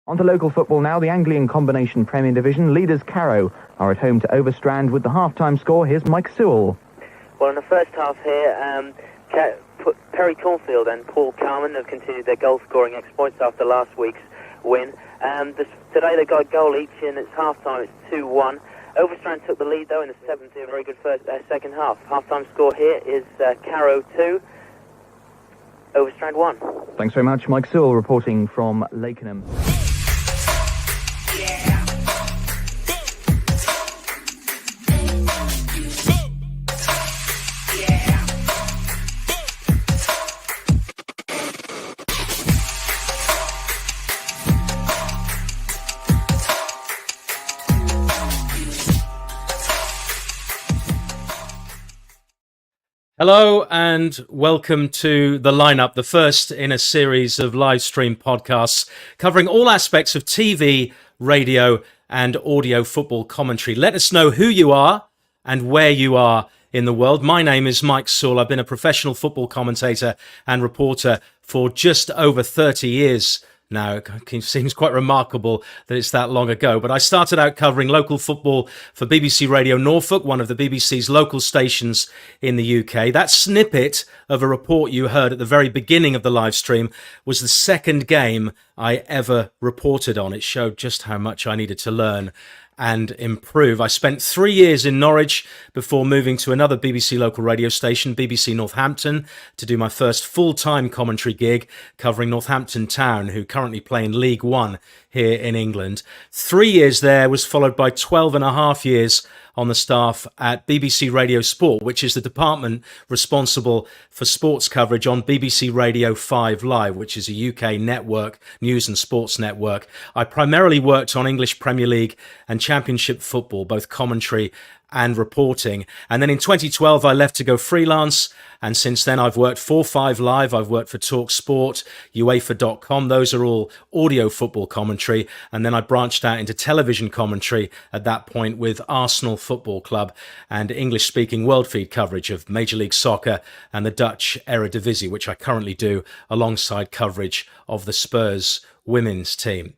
On to local football now. The Anglian Combination Premier Division leaders Carrow are at home to Overstrand with the half-time score. Here's Mike Sewell. Well, in the first half here, Perry Cornfield and Paul Carman have continued their goal-scoring exploits after last week's win. Today they got a goal each, and it's half-time. It's 2-1. Overstrand took the lead, though, in the 7th. A very good second half. Half-time score here is Carrow 2, Overstrand 1. Thanks very much. Mike Sewell reporting from Lakenham. Hello and welcome to The Lineup, the first in a series of live stream podcasts covering all aspects of TV, radio and audio football commentary. Let us know who you are and where you are in the world. My name is Mike Sewell. I've been a professional football commentator and reporter for just over 30 years now. It seems quite remarkable that it's that long ago, but I started out covering local football for BBC Radio Norfolk, one of the BBC's local stations in the UK. That snippet of a report you heard at the very beginning of the live stream was the second game I ever reported on. It showed just how much I needed to learn and improve. I spent 3 years in Norwich before moving to another BBC local radio station, BBC Northampton, to do my first full-time commentary gig covering Northampton Town, who currently play in League One here in England. 3 years there was followed by 12 and a half years on the staff at BBC Radio Sport, which is the department responsible for sports coverage on BBC Radio 5 Live, which is a UK network, news and sports network. I primarily worked on English Premier League and Championship football, both commentary and reporting. And then in 2012, I left to go freelance. And since then, I've worked for 5 Live. I've worked for Talk Sport, UEFA.com. Those are all audio football commentary. And then I branched out into television commentary at that point with Arsenal Football Club and English-speaking world feed coverage of Major League Soccer and the Dutch Eredivisie, which I currently do alongside coverage of the Spurs women's team.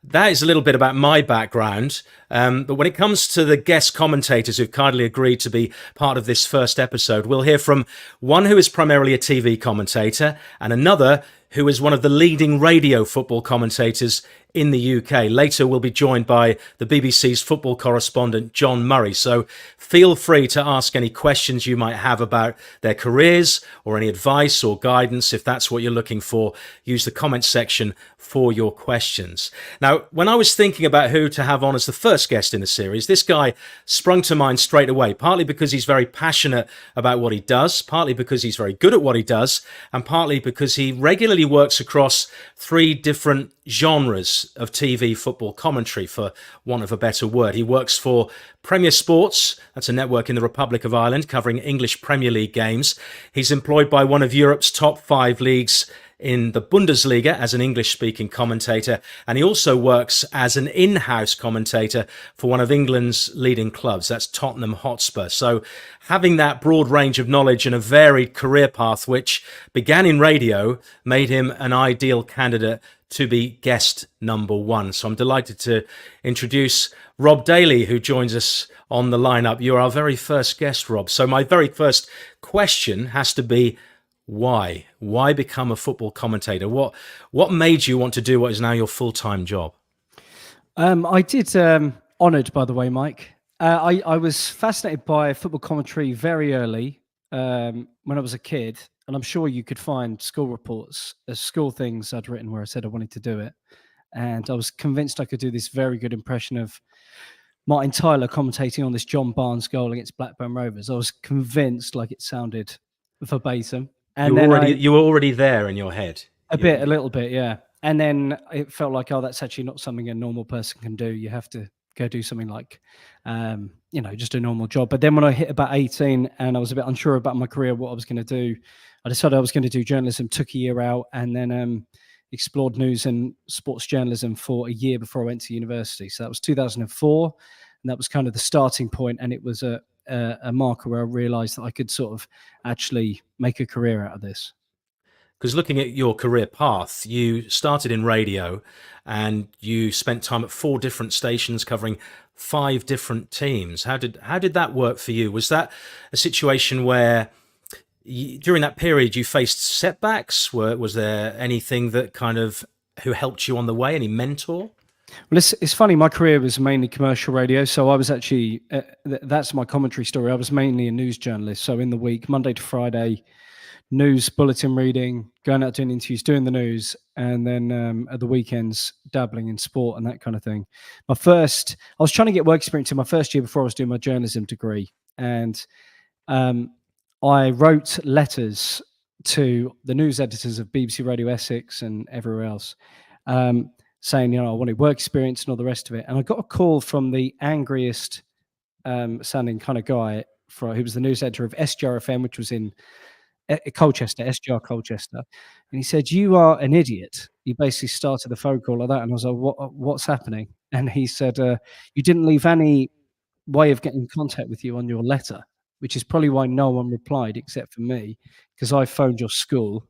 That is a little bit about my background, but when it comes to the guest commentators who've kindly agreed to be part of this first episode, we'll hear from one who is primarily a TV commentator and another who is one of the leading radio football commentators in the UK. Later, we'll be joined by the BBC's football correspondent, John Murray. So feel free to ask any questions you might have about their careers or any advice or guidance. If that's what you're looking for, use the comment section for your questions. Now, when I was thinking about who to have on as the first guest in the series, this guy sprung to mind straight away, partly because he's very passionate about what he does, partly because he's very good at what he does, and partly because he regularly works across 3 different genres of TV football commentary, for want of a better word. He works for Premier Sports, that's a network in the Republic of Ireland covering English Premier League games. He's employed by one of Europe's top 5 leagues in the Bundesliga as an English-speaking commentator, and he also works as an in-house commentator for one of England's leading clubs, that's Tottenham Hotspur. So having that broad range of knowledge and a varied career path, which began in radio, made him an ideal candidate to be guest number 1. So I'm delighted to introduce Rob Daly, who joins us on the lineup. You're our very first guest, Rob. So my very first question has to be, why? Why become a football commentator? What made you want to do what is now your full-time job? I did, honoured, by the way, Mike. I was fascinated by football commentary very early when I was a kid. And I'm sure you could find school reports, school things I'd written where I said I wanted to do it. And I was convinced I could do this very good impression of Martin Tyler commentating on this John Barnes goal against Blackburn Rovers. I was convinced like it sounded verbatim. And you were already there in your head. A little bit, yeah. And then it felt like, oh, that's actually not something a normal person can do. You have to go do something like, just a normal job. But then when I hit about 18 and I was a bit unsure about my career, what I was going to do, I decided I was going to do journalism, took a year out, and then explored news and sports journalism for a year before I went to university. So that was 2004, and that was kind of the starting point, and it was a marker where I realised that I could sort of actually make a career out of this. Because looking at your career path, you started in radio and you spent time at 4 different stations covering 5 different teams. How did that work for you? Was that a situation where during that period you faced setbacks? Was there anything that who helped you on the way? Any mentor? Well, it's funny. My career was mainly commercial radio, so I was actually that's my commentary story. I was mainly a news journalist. So in the week, Monday to Friday, news bulletin reading, going out doing interviews, doing the news, and then at the weekends dabbling in sport and that kind of thing. I was trying to get work experience in my first year before I was doing my journalism degree, and I wrote letters to the news editors of BBC Radio Essex and everywhere else, saying, I wanted work experience and all the rest of it. And I got a call from the angriest sounding kind of guy who was the news editor of SGR FM, which was in Colchester, SGR Colchester. And he said, "You are an idiot." He basically started the phone call like that. And I was like, what's happening? And he said, "You didn't leave any way of getting in contact with you on your letter," which is probably why no one replied except for me, because I phoned your school,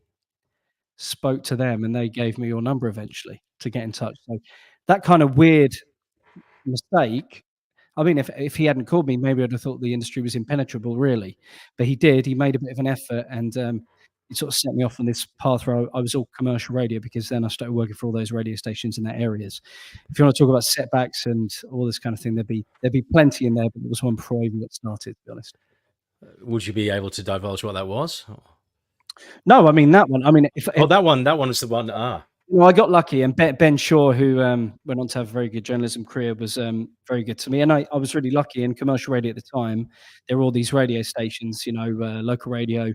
spoke to them, and they gave me your number eventually to get in touch. So that kind of weird mistake. I mean, if he hadn't called me, maybe I'd have thought the industry was impenetrable, really. But he did. He made a bit of an effort, and it sort of set me off on this path where I was all commercial radio, because then I started working for all those radio stations in that areas. If you want to talk about setbacks and all this kind of thing, there'd be plenty in there, but there was one before I even got started, to be honest. Would you be able to divulge what that was? No, I mean that one. I mean, that one is the one. Well, I got lucky, and Ben Shaw, who went on to have a very good journalism career, was very good to me. And I was really lucky in commercial radio at the time. There were all these radio stations, local radio,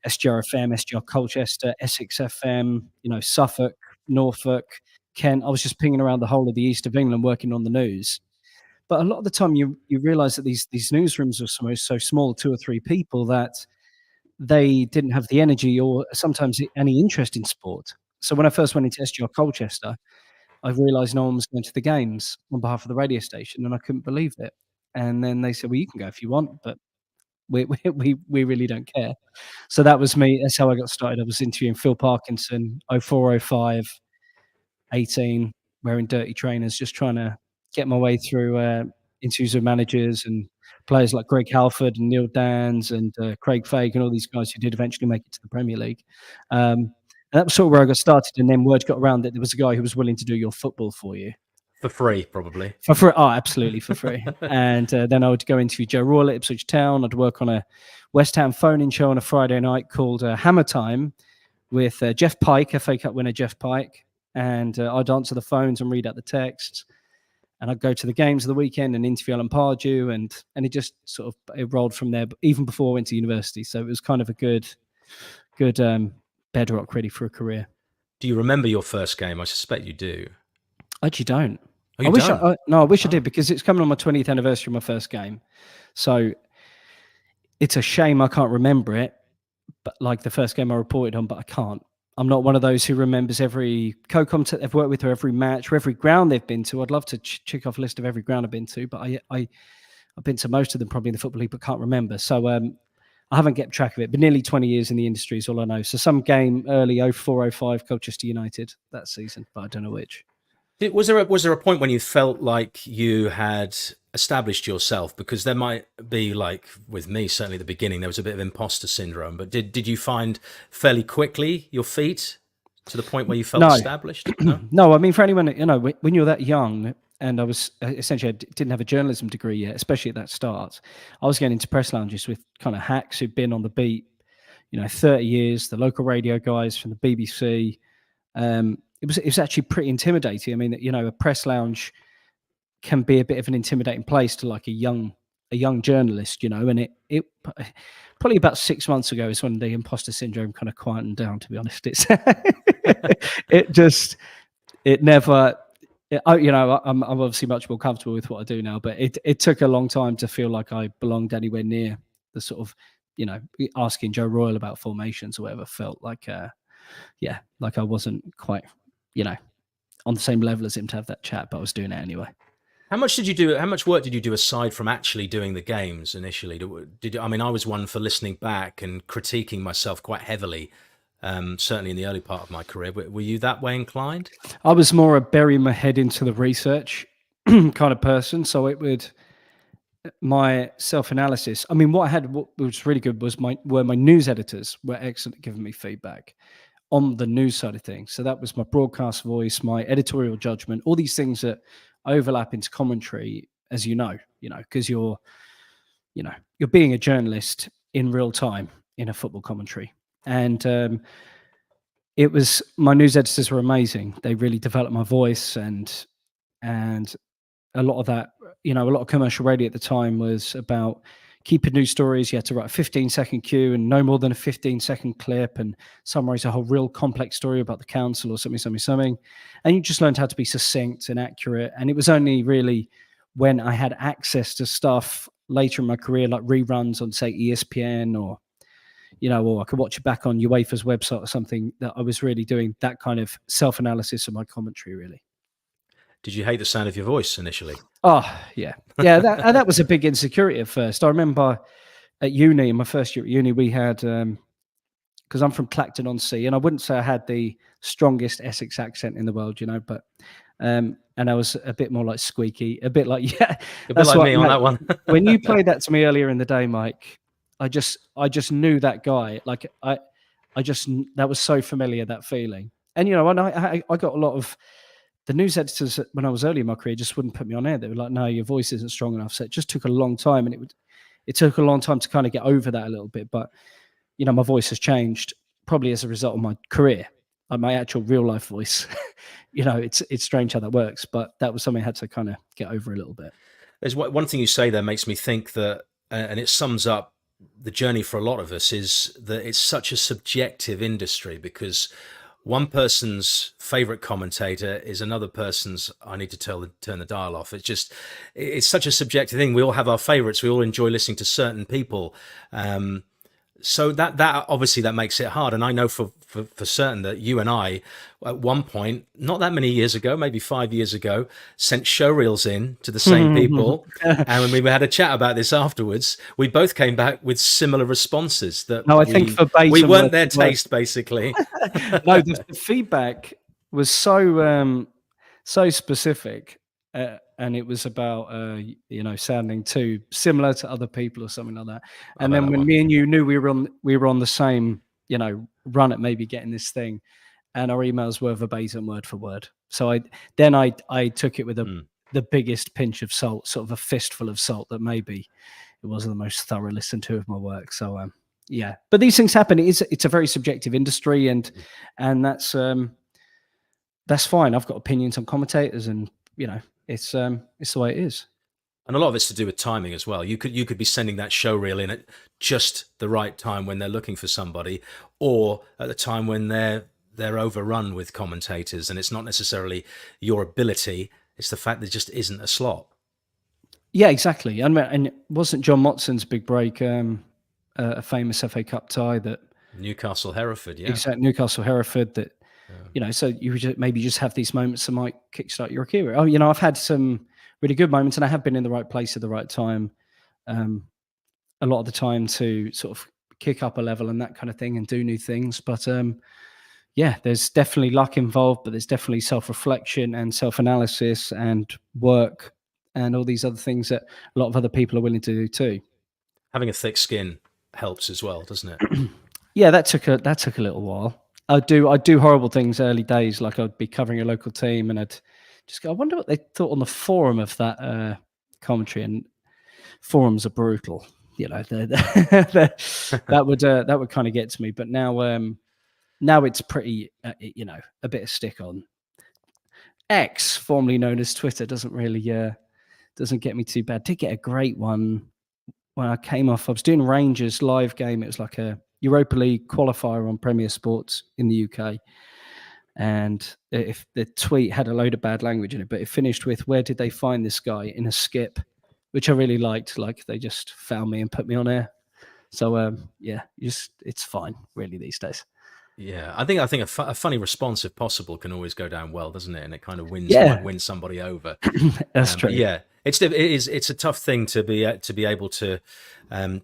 SGR FM, SGR Colchester, Essex FM, Suffolk, Norfolk, Kent. I was just pinging around the whole of the east of England working on the news. But a lot of the time you realise that these newsrooms were so small, 2 or 3 people, that they didn't have the energy or sometimes any interest in sport. So when I first went into SGR Colchester, I realised no one was going to the games on behalf of the radio station, and I couldn't believe it. And then they said, "Well, you can go if you want, but we really don't care." So that was me. That's how I got started. I was interviewing Phil Parkinson, 04, 05, 18, wearing dirty trainers, just trying to get my way through interviews with managers and players like Greg Halford and Neil Dans and Craig Fagg and all these guys who did eventually make it to the Premier League. And that was sort of where I got started, and then word got around that there was a guy who was willing to do your football for you. For free, probably. For free. Oh, absolutely, for free. And then I would go interview Joe Royal at Ipswich Town. I'd work on a West Ham phone-in show on a Friday night called Hammer Time with Jeff Pike, FA Cup winner Jeff Pike. And I'd answer the phones and read out the texts. And I'd go to the games of the weekend and interview Alan Pardew. And it just sort of it rolled from there, even before I went to university. So it was kind of a good bedrock ready for a career. Do you remember your first game? I suspect you do. I actually don't. Oh, you don't? I wish I did, because it's coming on my 20th anniversary of my first game. So it's a shame I can't remember it, but like the first game I reported on, but I can't. I'm not one of those who remembers every co-commentator they've worked with, or every match, or every ground they've been to. I'd love to check off a list of every ground I've been to, but I've been to most of them probably in the Football League, but can't remember. So I haven't kept track of it, but nearly 20 years in the industry is all I know. So some game early 04, 05, Colchester United that season, but I don't know which. Was there a point when you felt like you had established yourself? Because there might be, like with me, certainly at the beginning, there was a bit of imposter syndrome. But did you find fairly quickly your feet to the point where you felt established? No? No, I mean, for anyone, when you're that young, and I was essentially, I didn't have a journalism degree yet, especially at that start. I was getting into press lounges with kind of hacks who'd been on the beat, 30 years, the local radio guys from the BBC. It was actually pretty intimidating. I mean, a press lounge can be a bit of an intimidating place to like a young journalist, and it probably about 6 months ago is when the imposter syndrome kind of quietened down, to be honest. It's I'm obviously much more comfortable with what I do now, but it took a long time to feel like I belonged anywhere near the sort of, asking Joe Royal about formations or whatever felt like, like I wasn't quite, on the same level as him to have that chat, but I was doing it anyway. How much did you do? How much work did you do aside from actually doing the games initially? I was one for listening back and critiquing myself quite heavily certainly in the early part of my career. Were you that way inclined? I was more a bury my head into the research kind of person. So it would, my self-analysis. I mean, what was really good was my news editors were excellent at giving me feedback on the news side of things. So that was my broadcast voice, my editorial judgment, all these things that overlap into commentary, as you know, because you're being a journalist in real time in a football commentary. And it was, my news editors were amazing. They really developed my voice, and a lot of that, a lot of commercial radio at the time was about keeping news stories. You had to write a 15-second cue and no more than a 15-second clip and summarize a whole real complex story about the council or something. And you just learned how to be succinct and accurate. And it was only really when I had access to stuff later in my career, like reruns on, say, ESPN, or I could watch it back on UEFA's website or something, that I was really doing that kind of self-analysis of my commentary, really. Did you hate the sound of your voice initially? Oh, yeah. Yeah, that was a big insecurity at first. I remember at uni, in my first year at uni, we had, because I'm from Clacton-on-Sea, and I wouldn't say I had the strongest Essex accent in the world, but, and I was a bit more like squeaky, a bit like, a bit like me on that one. When you played that to me earlier in the day, Mike, I just knew that guy. Like, that was so familiar, that feeling. And, and I got a lot of, the news editors when I was early in my career just wouldn't put me on air. They were like, no, your voice isn't strong enough. So it just took a long time, and it took a long time to kind of get over that a little bit. But, my voice has changed probably as a result of my career, like my actual real life voice. It's strange how that works, but that was something I had to kind of get over a little bit. There's one thing you say there makes me think that, and it sums up the journey for a lot of us, is that it's such a subjective industry, because one person's favorite commentator is another person's, I need to turn the dial off. It's such a subjective thing. We all have our favorites. We all enjoy listening to certain people. So that obviously that makes it hard. And I know for certain that you and I, at one point, not that many years ago, maybe 5 years ago, sent showreels in to the same people. And when we had a chat about this afterwards, we both came back with similar responses. That I think verbatim, we weren't their taste, basically. No, the feedback was so specific. And it was about, sounding too similar to other people or something like that. And then when me and you knew we were on the same, run at maybe getting this thing, and our emails were verbatim, word for word. So I took it with the biggest pinch of salt, sort of a fistful of salt, that maybe it wasn't the most thorough listened to of my work. So yeah, but these things happen. It's a very subjective industry, and that's fine. I've got opinions on commentators, and it's the way it is. And a lot of it's to do with timing as well. You could be sending that show reel in at just the right time when they're looking for somebody, or at the time when they're overrun with commentators, and it's not necessarily your ability, it's the fact there just isn't a slot. Yeah, exactly. And it wasn't John Motson's big break, a famous FA Cup tie that Newcastle Hereford, yeah. Exactly, Newcastle Hereford, that so you would maybe just have these moments that might kickstart your career. Oh, I've had some really good moments, and I have been in the right place at the right time, a lot of the time, to sort of kick up a level and that kind of thing and do new things. But yeah, there's definitely luck involved, but there's definitely self-reflection and self-analysis and work and all these other things that a lot of other people are willing to do too. Having a thick skin helps as well, doesn't it? Yeah, that took a little while. I do horrible things early days, like I'd be covering a local team and I'd just go, I wonder what they thought on the forum of that commentary. And forums are brutal, that would kind of get to me. But now it's pretty, a bit of stick on. X, formerly known as Twitter, doesn't get me too bad. Did get a great one when I came off. I was doing Rangers live game. It was like a Europa League qualifier on Premier Sports in the UK. And if the tweet had a load of bad language in it, but it finished with, "Where did they find this guy?" in a skip, which I really liked. Like, they just found me and put me on air. So yeah, it's fine really these days. Yeah, I think a funny response, if possible, can always go down well, doesn't it? And it kind of might win somebody over. That's true. Yeah, it's a tough thing to be able to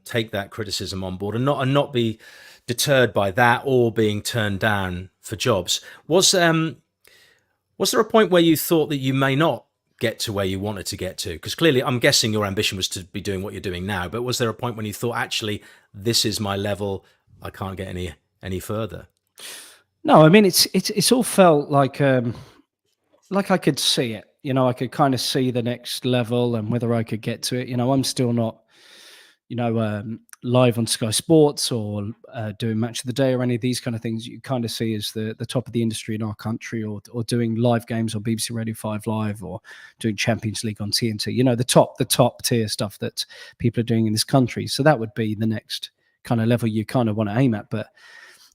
take that criticism on board and not be deterred by that or being turned down for jobs. Was there a point where you thought that you may not get to where you wanted to get to? Because clearly, I'm guessing your ambition was to be doing what you're doing now, but was there a point when you thought, actually, this is my level, I can't get any further? No, I mean, it's all felt like I could see it. You know, I could kind of see the next level and whether I could get to it. You know, I'm still not, live on Sky Sports or doing Match of the Day or any of these kind of things you kind of see as the top of the industry in our country, or doing live games on BBC Radio 5 Live, or doing Champions League on TNT. You know, the top tier stuff that people are doing in this country. So that would be the next kind of level you kind of want to aim at. But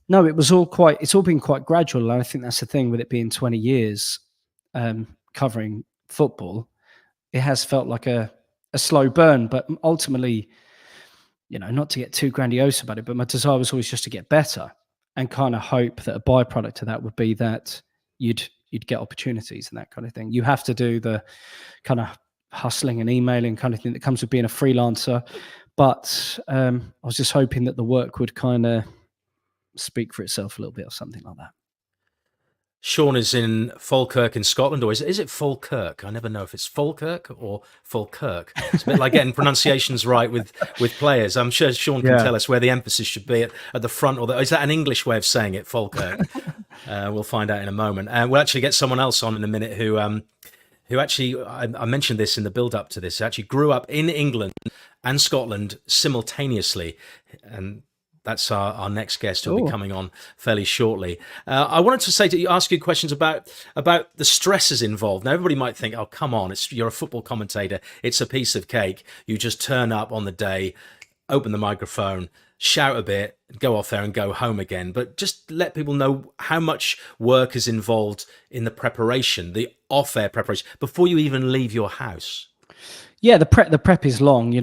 no, it's all been quite gradual. And I think that's the thing with it being 20 years covering football. It has felt like a slow burn, but ultimately, not to get too grandiose about it, but my desire was always just to get better, and kind of hope that a byproduct of that would be that you'd get opportunities and that kind of thing. You have to do the kind of hustling and emailing kind of thing that comes with being a freelancer. But I was just hoping that the work would kind of speak for itself a little bit or something like that. Sean is in Falkirk in Scotland, or is it Falkirk? I never know if it's Falkirk or Falkirk. It's a bit like getting pronunciations right with players. I'm sure Sean can tell us where the emphasis should be at the front, or is that an English way of saying it, Falkirk? We'll find out in a moment. And we'll actually get someone else on in a minute who actually, I mentioned this in the build-up to this, actually grew up in England and Scotland simultaneously, and that's our next guest who'll be coming on fairly shortly. I wanted to ask you questions about the stresses involved. Now, everybody might think, oh, come on, you're a football commentator. It's a piece of cake. You just turn up on the day, open the microphone, shout a bit, go off there and go home again. But just let people know how much work is involved in the preparation, the off-air preparation, before you even leave your house. Yeah, the prep is long.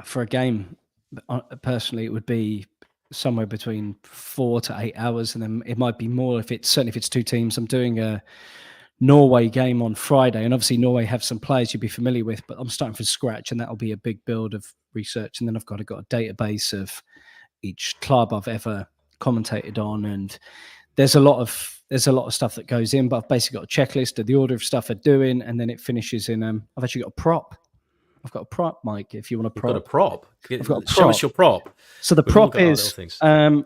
For a game, personally, it would be somewhere between 4 to 8 hours, and then it might be more if it's two teams. I'm doing a Norway game on Friday, and obviously Norway have some players you'd be familiar with, but I'm starting from scratch, and that'll be a big build of research. And then I've got a database of each club I've ever commentated on, and there's a lot of stuff that goes in. But I've basically got a checklist of the order of stuff I'm doing, and then it finishes in I've actually got a prop. I've got a prop, Mike, if you want a prop. You've got a prop? I've got a prop. Show us your prop. So the prop is, I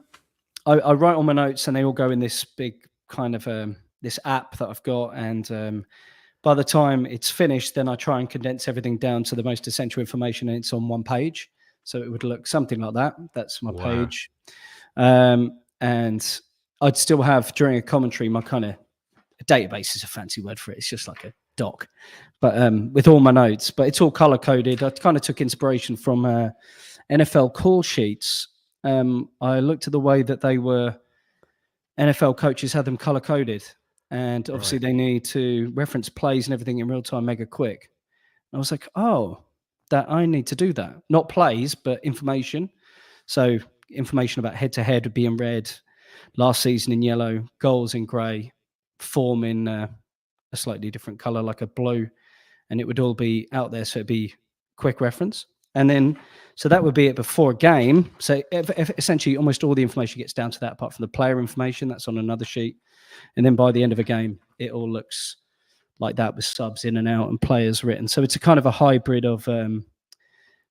write all my notes, and they all go in this big kind of this app that I've got. And by the time it's finished, then I try and condense everything down to the most essential information, and it's on one page. So it would look something like that. That's my page. And I'd still have, during a commentary, my kind of database is a fancy word for it. It's just like a doc, but with all my notes, but it's all color coded. I kind of took inspiration from NFL call sheets. I looked at the way that they were, NFL coaches had them color coded, and obviously they need to reference plays and everything in real time, mega quick. And I was like, oh, that I need to do that. Not plays, but information. So information about head to head would be in red, last season in yellow, goals in grey, form in a slightly different color, like a blue, and it would all be out there. So it'd be quick reference. And then, so that would be it before a game. So if essentially almost all the information gets down to that, apart from the player information, that's on another sheet. And then by the end of a game, it all looks like that with subs in and out and players written. So it's a kind of a hybrid of,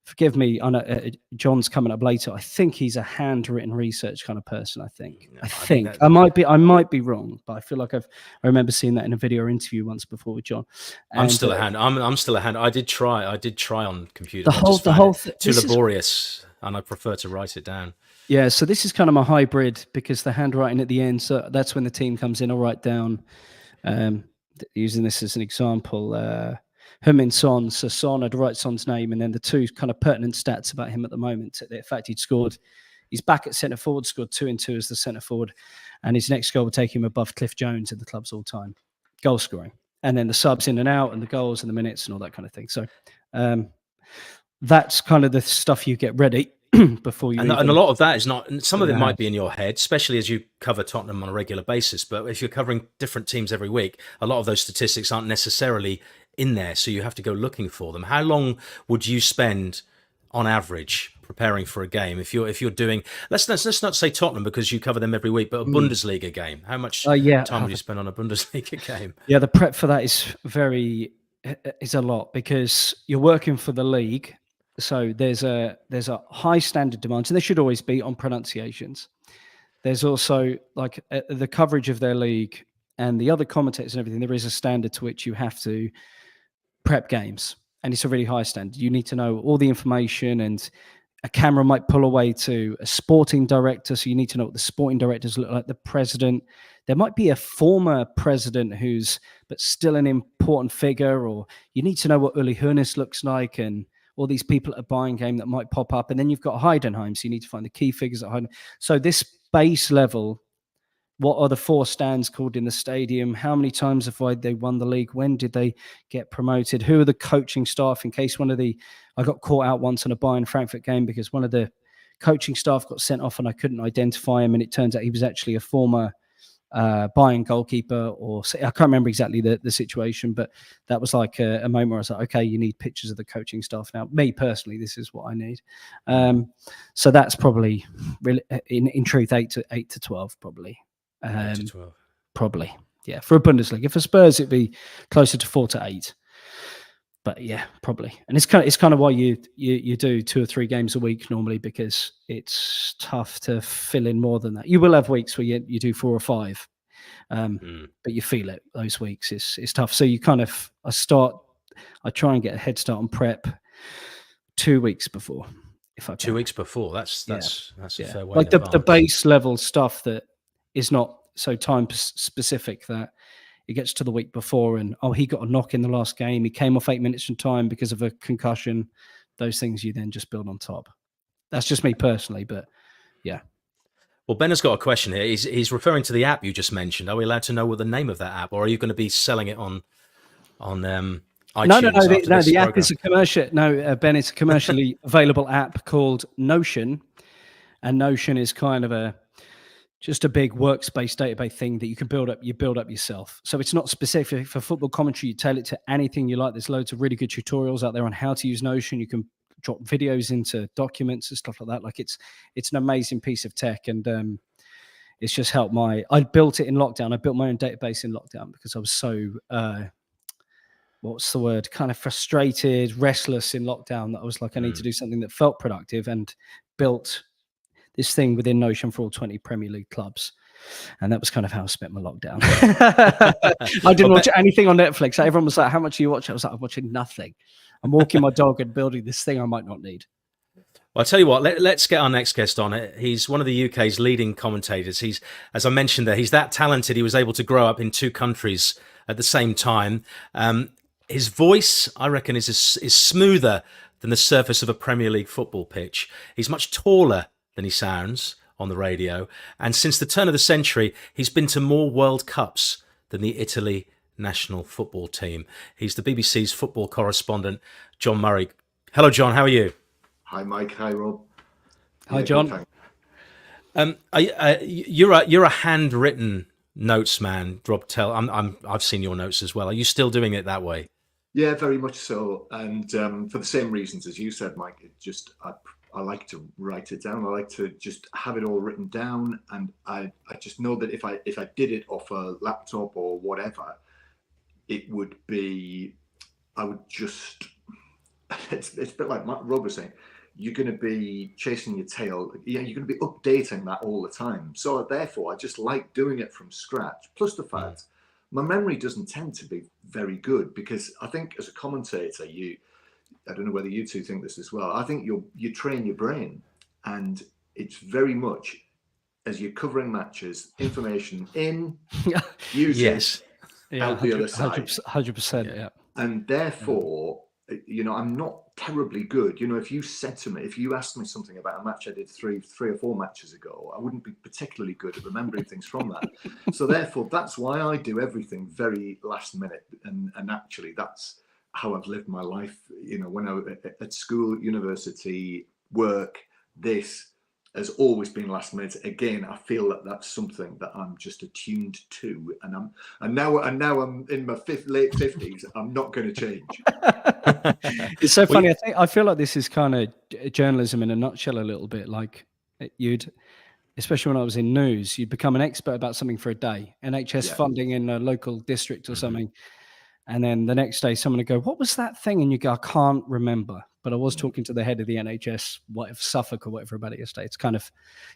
forgive me, I know, John's coming up later. I think he's a handwritten research kind of person. I might be wrong, but I feel like I remember seeing that in a video or interview once before with John. And I'm still a hand. I'm still a hand. I did try on computer. The whole too laborious, and I prefer to write it down. Yeah, so this is kind of my hybrid, because the handwriting at the end. So that's when the team comes in. I'll write down, using this as an example, Heung-min Son. So Son, I'd write Son's name, and then the two kind of pertinent stats about him at the moment. The fact he's back at centre forward, scored 2 and 2 as the centre forward, and his next goal will take him above Cliff Jones in the club's all-time goal scoring. And then the subs in and out, and the goals and the minutes and all that kind of thing. So that's kind of the stuff you get ready before you. And a lot of that is not. Some of it might be in your head, especially as you cover Tottenham on a regular basis. But if you're covering different teams every week, a lot of those statistics aren't necessarily in there, so you have to go looking for them. How long would you spend on average preparing for a game? If you're doing, let's not say Tottenham because you cover them every week, but a Bundesliga game. How much time would you spend on a Bundesliga game? Yeah, the prep for that is a lot because you're working for the league. So there's a high standard demand, so there should always be on pronunciations. There's also like the coverage of their league and the other commentators and everything. There is a standard to which you have to prep games, and it's a really high standard. You need to know all the information, and a camera might pull away to a sporting director, so you need to know what the sporting directors look like, the president. There might be a former president but still an important figure, or you need to know what Uli Hoeneß looks like and all these people at a buying game that might pop up. And then you've got Heidenheim, so you need to find the key figures at Heidenheim. So this base level, what are the 4 stands called in the stadium? How many times have they won the league? When did they get promoted? Who are the coaching staff? In case I got caught out once on a Bayern Frankfurt game because one of the coaching staff got sent off and I couldn't identify him. And it turns out he was actually a former Bayern goalkeeper, or I can't remember exactly the situation, but that was like a moment where I was like, okay, you need pictures of the coaching staff now. Me personally, this is what I need. So that's probably really, in truth, 8 to 12, probably. 8 to 12. Probably, yeah. For a Bundesliga, for Spurs, it'd be closer to 4 to 8. But yeah, probably. And it's kind of why you do 2 or 3 games a week normally, because it's tough to fill in more than that. You will have weeks where you do 4 or 5, but you feel it those weeks. It's tough. So you kind of I try and get a head start on prep 2 weeks before, if I can. 2 weeks before. That's a fair way. Like the base level stuff that is not so time specific that it gets to the week before and, he got a knock in the last game. He came off 8 minutes from time because of a concussion. Those things you then just build on top. That's just me personally, but yeah. Well, Ben has got a question here. He's referring to the app you just mentioned. Are we allowed to know what the name of that app, or are you going to be selling it on iTunes? No. The app is a commercial. No, Ben, it's a commercially available app called Notion, and Notion is kind of just a big workspace database thing that you can build up yourself. So it's not specific for football commentary. You tailor it to anything you like. There's loads of really good tutorials out there on how to use Notion. You can drop videos into documents and stuff like that. Like it's an amazing piece of tech, and it's just helped I built it in lockdown. I built my own database in lockdown because I was so what's the word? Kind of frustrated, restless in lockdown that I was like, I need to do something that felt productive, and built this thing within Notion for all 20 Premier League clubs. And that was kind of how I spent my lockdown. I didn't watch anything on Netflix. Everyone was like, how much are you watching? I was like, I'm watching nothing. I'm walking my dog and building this thing I might not need. Well, I'll tell you what, let's get our next guest on. He's one of the UK's leading commentators. He's, as I mentioned there, he's that talented. He was able to grow up in 2 countries at the same time. His voice, I reckon, is smoother than the surface of a Premier League football pitch. He's much taller than he sounds on the radio. And since the turn of the century, he's been to more World Cups than the Italy national football team. He's the BBC's football correspondent, John Murray. Hello, John. How are you? Hi, Mike. Hi, Rob. Hi, John. You're a handwritten notes man, Rob. I've seen your notes as well. Are you still doing it that way? Yeah, very much so. And for the same reasons as you said, Mike, I like to write it down. I like to just have it all written down. And I just know that if I did it off a laptop or whatever, it would be, it's a bit like Rob was saying, you're going to be chasing your tail. You're going to be updating that all the time. So therefore, I just like doing it from scratch. Plus the fact my memory doesn't tend to be very good, because I think as a commentator, I don't know whether you two think this as well. I think you train your brain, and it's very much as you're covering matches, information in, use yes, out the other side, 100%. Yeah, and therefore, I'm not terribly good. If you asked me something about a match I did three or four matches ago, I wouldn't be particularly good at remembering things from that. So therefore, that's why I do everything very last minute, and actually that's how I've lived my life. When I was at school, university, work, this, has always been last minute. Again, I feel that that's something that I'm just attuned to, and now I'm in my late 50s. I'm not going to change. It's so funny. I feel like this is kind of journalism in a nutshell, a little bit. Like especially when I was in news, you'd become an expert about something for a day, NHS funding in a local district or something. And then the next day, someone would go, "What was that thing?" And you go, "I can't remember, but I was talking to the head of the NHS, whatever, Suffolk or whatever about it yesterday." It's kind of,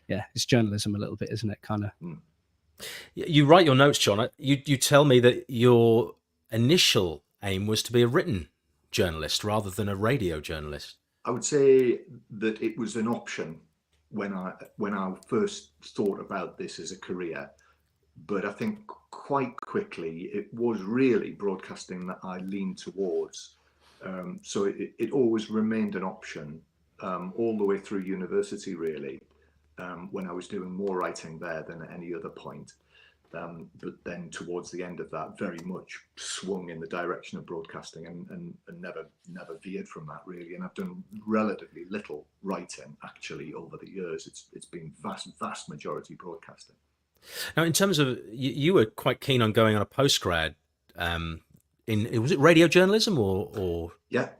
it's journalism a little bit, isn't it? Kind of. You write your notes, John. You tell me that your initial aim was to be a written journalist rather than a radio journalist. I would say that it was an option when I first thought about this as a career, but I think quite quickly it was really broadcasting that I leaned towards. So it always remained an option all the way through university, really, when I was doing more writing there than at any other point. But then towards the end of that, very much swung in the direction of broadcasting and never veered from that, really. And I've done relatively little writing, actually, over the years. It's been vast majority broadcasting. Now, in terms of, you were quite keen on going on a postgrad was it radio journalism or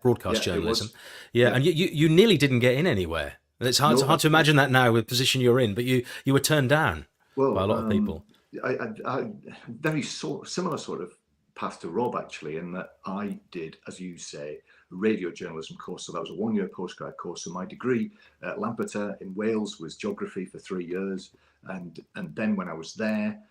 broadcast journalism? And you nearly didn't get in anywhere. It's hard to imagine that now with the position you're in, but you were turned down by a lot of people. I very similar sort of path to Rob, actually, in that I did, as you say, a radio journalism course. So that was a 1-year postgrad course. So my degree at Lampeter in Wales was geography for 3 years. And then when I was there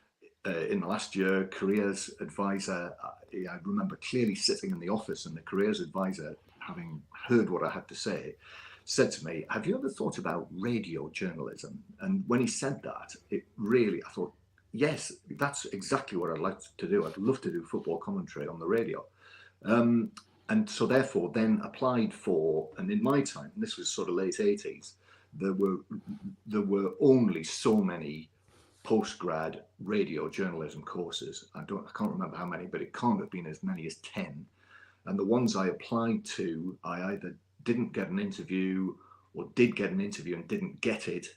in the last year, careers advisor, I remember clearly sitting in the office, and the careers advisor, having heard what I had to say, said to me, "Have you ever thought about radio journalism?" And when he said that, it really, I thought, yes, that's exactly what I'd like to do. I'd love to do football commentary on the radio. And so therefore then applied for, and in my time, and this was sort of late 80s, there were only so many postgrad radio journalism courses. I can't remember how many, but it can't have been as many as 10. And the ones I applied to, I either didn't get an interview or did get an interview and didn't get it.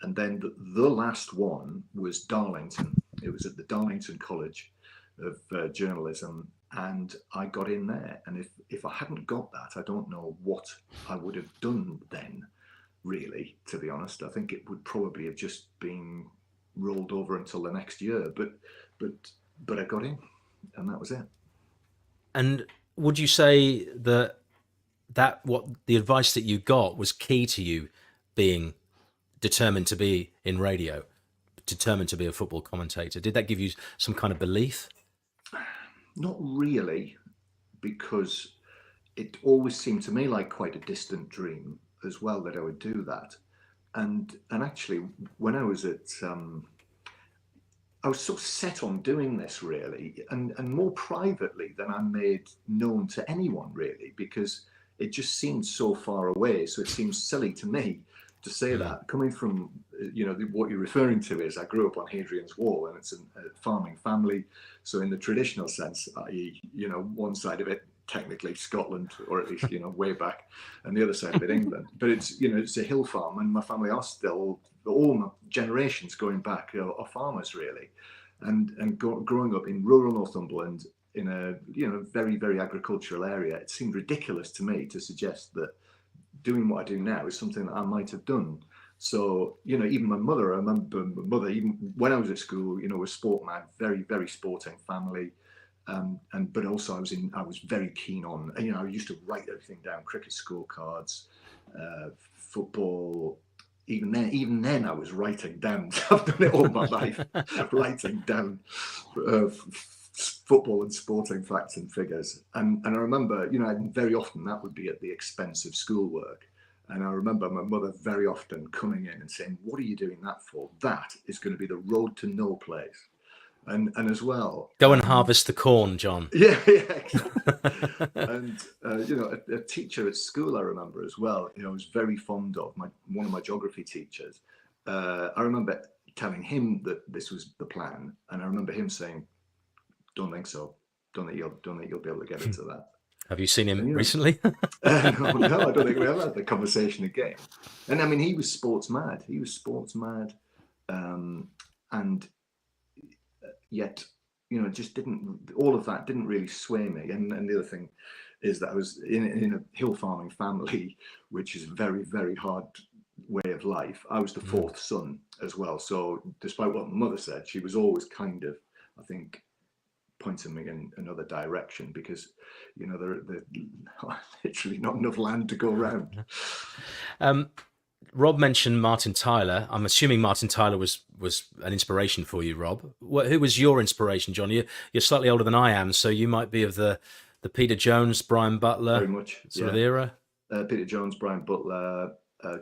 And then the last one was Darlington. It was at the Darlington College of Journalism, and I got in there. And if I hadn't got that, I don't know what I would have done then, really, to be honest. I think it would probably have just been rolled over until the next year. But I got in, and that was it. And would you say that what the advice that you got was key to you being determined to be in radio, determined to be a football commentator? Did that give you some kind of belief? Not really, because it always seemed to me like quite a distant dream as well that I would do that. And actually, when I was at, I was so set on doing this, really, and more privately than I made known to anyone, really, because it just seemed so far away. So it seems silly to me to say that. Coming from, what you're referring to is I grew up on Hadrian's Wall, and it's a farming family. So in the traditional sense, i.e., one side of it, technically Scotland, or at least, way back, and the other side of it, England. But it's, it's a hill farm, and my family are still, all my generations going back are farmers, really. And growing up in rural Northumberland in a, very, very agricultural area, it seemed ridiculous to me to suggest that doing what I do now is something that I might have done. So, even my mother, I remember my mother, even when I was at school, was sport mad, very, very sporting family. But also I was very keen on, I used to write everything down, cricket scorecards, football. Even then I was writing down. I've done it all my life, writing down football and sporting facts and figures. And I remember, very often that would be at the expense of schoolwork. And I remember my mother very often coming in and saying, "What are you doing that for? That is going to be the road to no place." And as well, go and harvest the corn, John. Yeah. Exactly. And a teacher at school I remember as well, I was very fond of one of my geography teachers. I remember telling him that this was the plan, and I remember him saying, "Don't think so. Don't think you'll be able to get into that." Have you seen him And, recently? no, I don't think we ever had the conversation again. And I mean, he was sports mad. And yet, just all of that didn't really sway me. And the other thing is that I was in a hill farming family, which is a very, very hard way of life. I was the fourth son as well. So despite what my mother said, she was always kind of, I think, pointing me in another direction, because there literally not enough land to go around. Rob mentioned Martin Tyler. I'm assuming Martin Tyler was an inspiration for you, Rob. Who was your inspiration, John? You're slightly older than I am, so you might be of the Peter Jones, Brian Butler very much sort of era. Peter Jones, Brian Butler,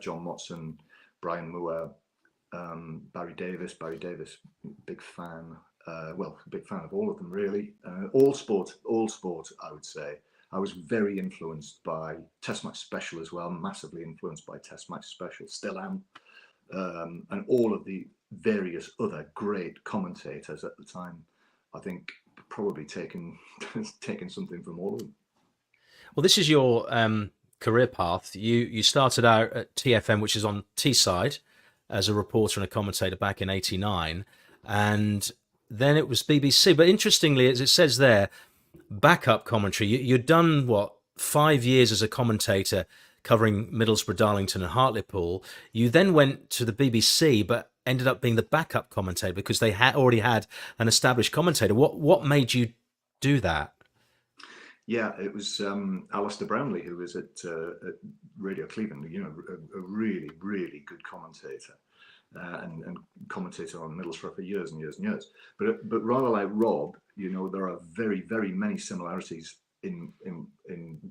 John Watson, Brian Moore, Barry Davis, big fan. Big fan of all of them, really. All sport, I would say. I was very influenced by Test Match Special as well, massively influenced by Test Match Special, still am. And all of the various other great commentators at the time, I think probably taken something from all of them. Well, this is your career path. You started out at TFM, which is on Teesside, as a reporter and a commentator back in '89, and then it was BBC. But interestingly, as it says there, backup commentary. You'd done, 5 years as a commentator covering Middlesbrough, Darlington and Hartlepool. You then went to the BBC, but ended up being the backup commentator because they already had an established commentator. What made you do that? Yeah, it was Alistair Brownlee, who was at Radio Cleveland, a really, really good commentator. And commentator on Middlesbrough for years and years and years. But rather like Rob, there are very, very many similarities in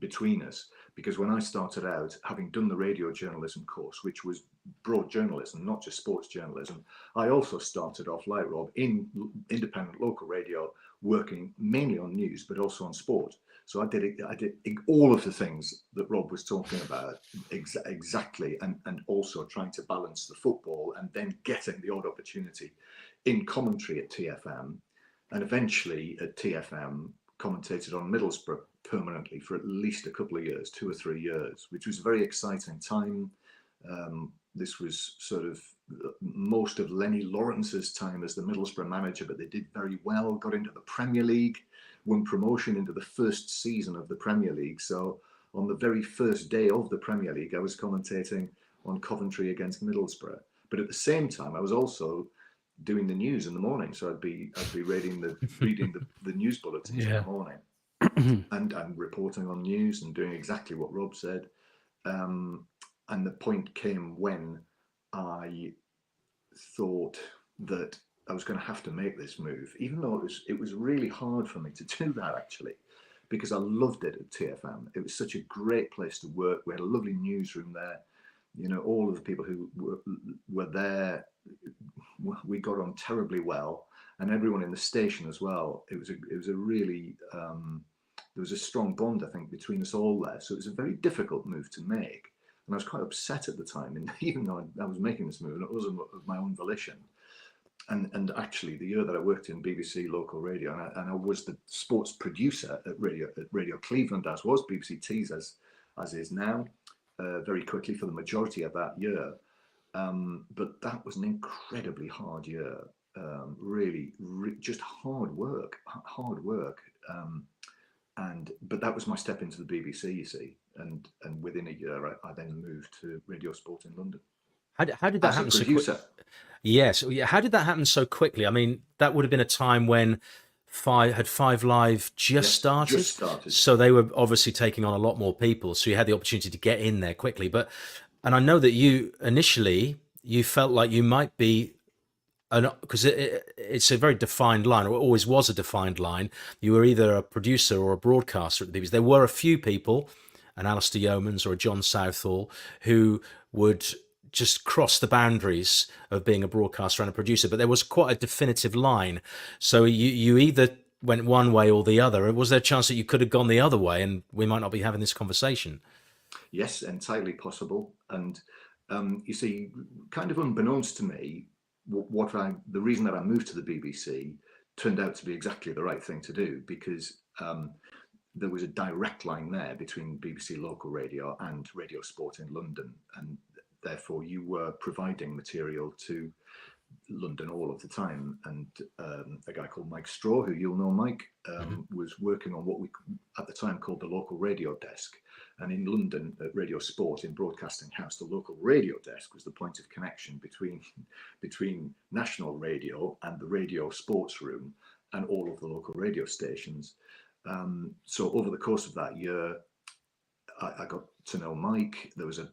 between us, because when I started out, having done the radio journalism course, which was broad journalism, not just sports journalism, I also started off like Rob in independent local radio, working mainly on news, but also on sport. So I did all of the things that Rob was talking about exactly, and also trying to balance the football and then getting the odd opportunity in commentary at TFM, and eventually at TFM commentated on Middlesbrough permanently for at least a couple of years, 2 or 3 years, which was a very exciting time. This was sort of most of Lenny Lawrence's time as the Middlesbrough manager, but they did very well, got into the Premier League, won promotion into the first season of the Premier League. So on the very first day of the Premier League, I was commentating on Coventry against Middlesbrough. But at the same time, I was also doing the news in the morning. So I'd be reading the news bulletins in the morning and reporting on news and doing exactly what Rob said. And the point came when I thought that I was going to have to make this move, even though it was really hard for me to do that, actually, because I loved it at TFM. It was such a great place to work. We had a lovely newsroom there. All of the people who were there, we got on terribly well, and everyone in the station as well. It was a really there was a strong bond, I think, between us all there. So it was a very difficult move to make, and I was quite upset at the time. And even though I was making this move, and it wasn't of my own volition. And actually, the year that I worked in BBC local radio, and I was the sports producer at Radio Cleveland, as was BBC Tees as is now, very quickly for the majority of that year. But that was an incredibly hard year, really just hard work. But that was my step into the BBC, you see. And within a year, I then moved to Radio Sport in London. How did that happen so quickly? Yes. How did that happen so quickly? I mean, that would have been a time when Five Live just started. So they were obviously taking on a lot more people. So you had the opportunity to get in there quickly. And I know that you initially, you felt like you might be, because it's a very defined line, or it always was a defined line. You were either a producer or a broadcaster at the BBC. There were a few people, an Alistair Yeomans or a John Southall, who would just cross the boundaries of being a broadcaster and a producer, but there was quite a definitive line. So you either went one way or the other. Was there a chance that you could have gone the other way and we might not be having this conversation? Yes, entirely possible. And you see, kind of unbeknownst to me, the reason that I moved to the BBC turned out to be exactly the right thing to do, because there was a direct line there between BBC Local Radio and Radio Sport in London, and therefore you were providing material to London all of the time. And a guy called Mike Straw, who you'll know, Mike, was working on what we at the time called the local radio desk. And in London at Radio Sport in Broadcasting House, the local radio desk was the point of connection between national radio and the radio sports room and all of the local radio stations. So over the course of that year, I got to know Mike. There was a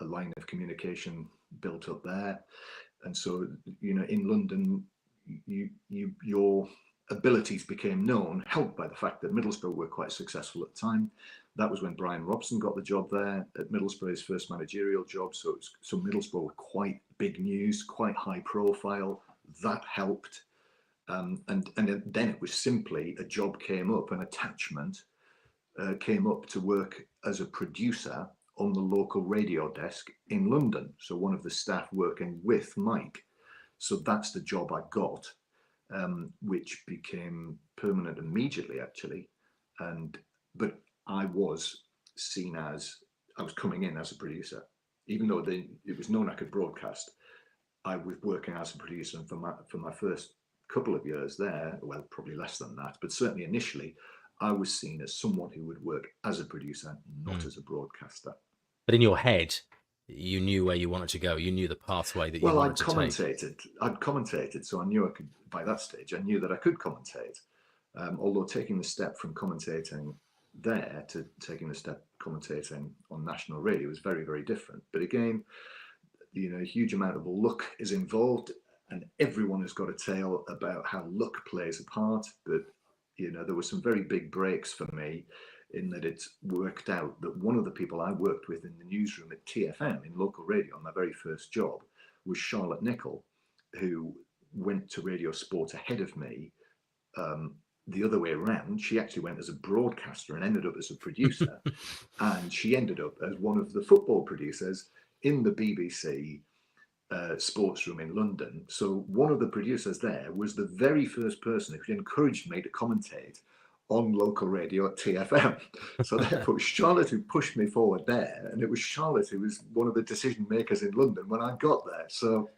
line of communication built up there. And so, you know, in London, your abilities became known, helped by the fact that Middlesbrough were quite successful at the time. That was when Brian Robson got the job there at Middlesbrough, his first managerial job. So Middlesbrough were quite big news, quite high profile. That helped. And then it was simply a job came up, an attachment came up to work as a producer on the local radio desk in London. So one of the staff working with Mike. So that's the job I got, which became permanent immediately, actually. But I was seen as, I was coming in as a producer. Even though it was known I could broadcast, I was working as a producer. And for my first couple of years there, well, probably less than that, but certainly initially, I was seen as someone who would work as a producer, not as a broadcaster. But in your head, you knew where you wanted to go. You knew the pathway that you wanted to take. I'd commentated, so I knew I could, by that stage, I knew that I could commentate. Although taking the step from commentating there to taking the step commentating on national radio was very, very different. But again, you know, a huge amount of luck is involved, and everyone has got a tale about how luck plays a part. But, you know, there were some very big breaks for me in that it's worked out that one of the people I worked with in the newsroom at TFM in local radio on my very first job was Charlotte Nichol, who went to Radio Sport ahead of me. The other way around, she actually went as a broadcaster and ended up as a producer. And she ended up as one of the football producers in the BBC sports room in London. So one of the producers there was the very first person who encouraged me to commentate on local radio at TFM. So therefore, it was Charlotte who pushed me forward there, and it was Charlotte who was one of the decision makers in London when I got there. So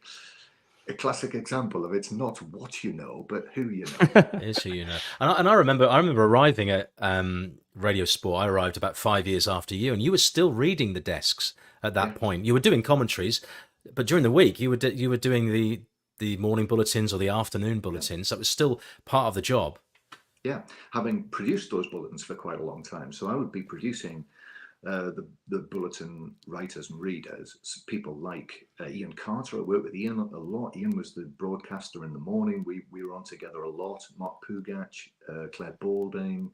a classic example of it's not what you know, but who you know. It is who you know. And I remember arriving at Radio Sport. I arrived about 5 years after you, and you were still reading the desks at that point. You were doing commentaries, but during the week you were doing the morning bulletins or the afternoon bulletins. That was still part of the job. Yeah, having produced those bulletins for quite a long time. So I would be producing the bulletin writers and readers, people like Ian Carter. I worked with Ian a lot. Ian was the broadcaster in the morning. We were on together a lot. Mark Pugach, Claire Balding,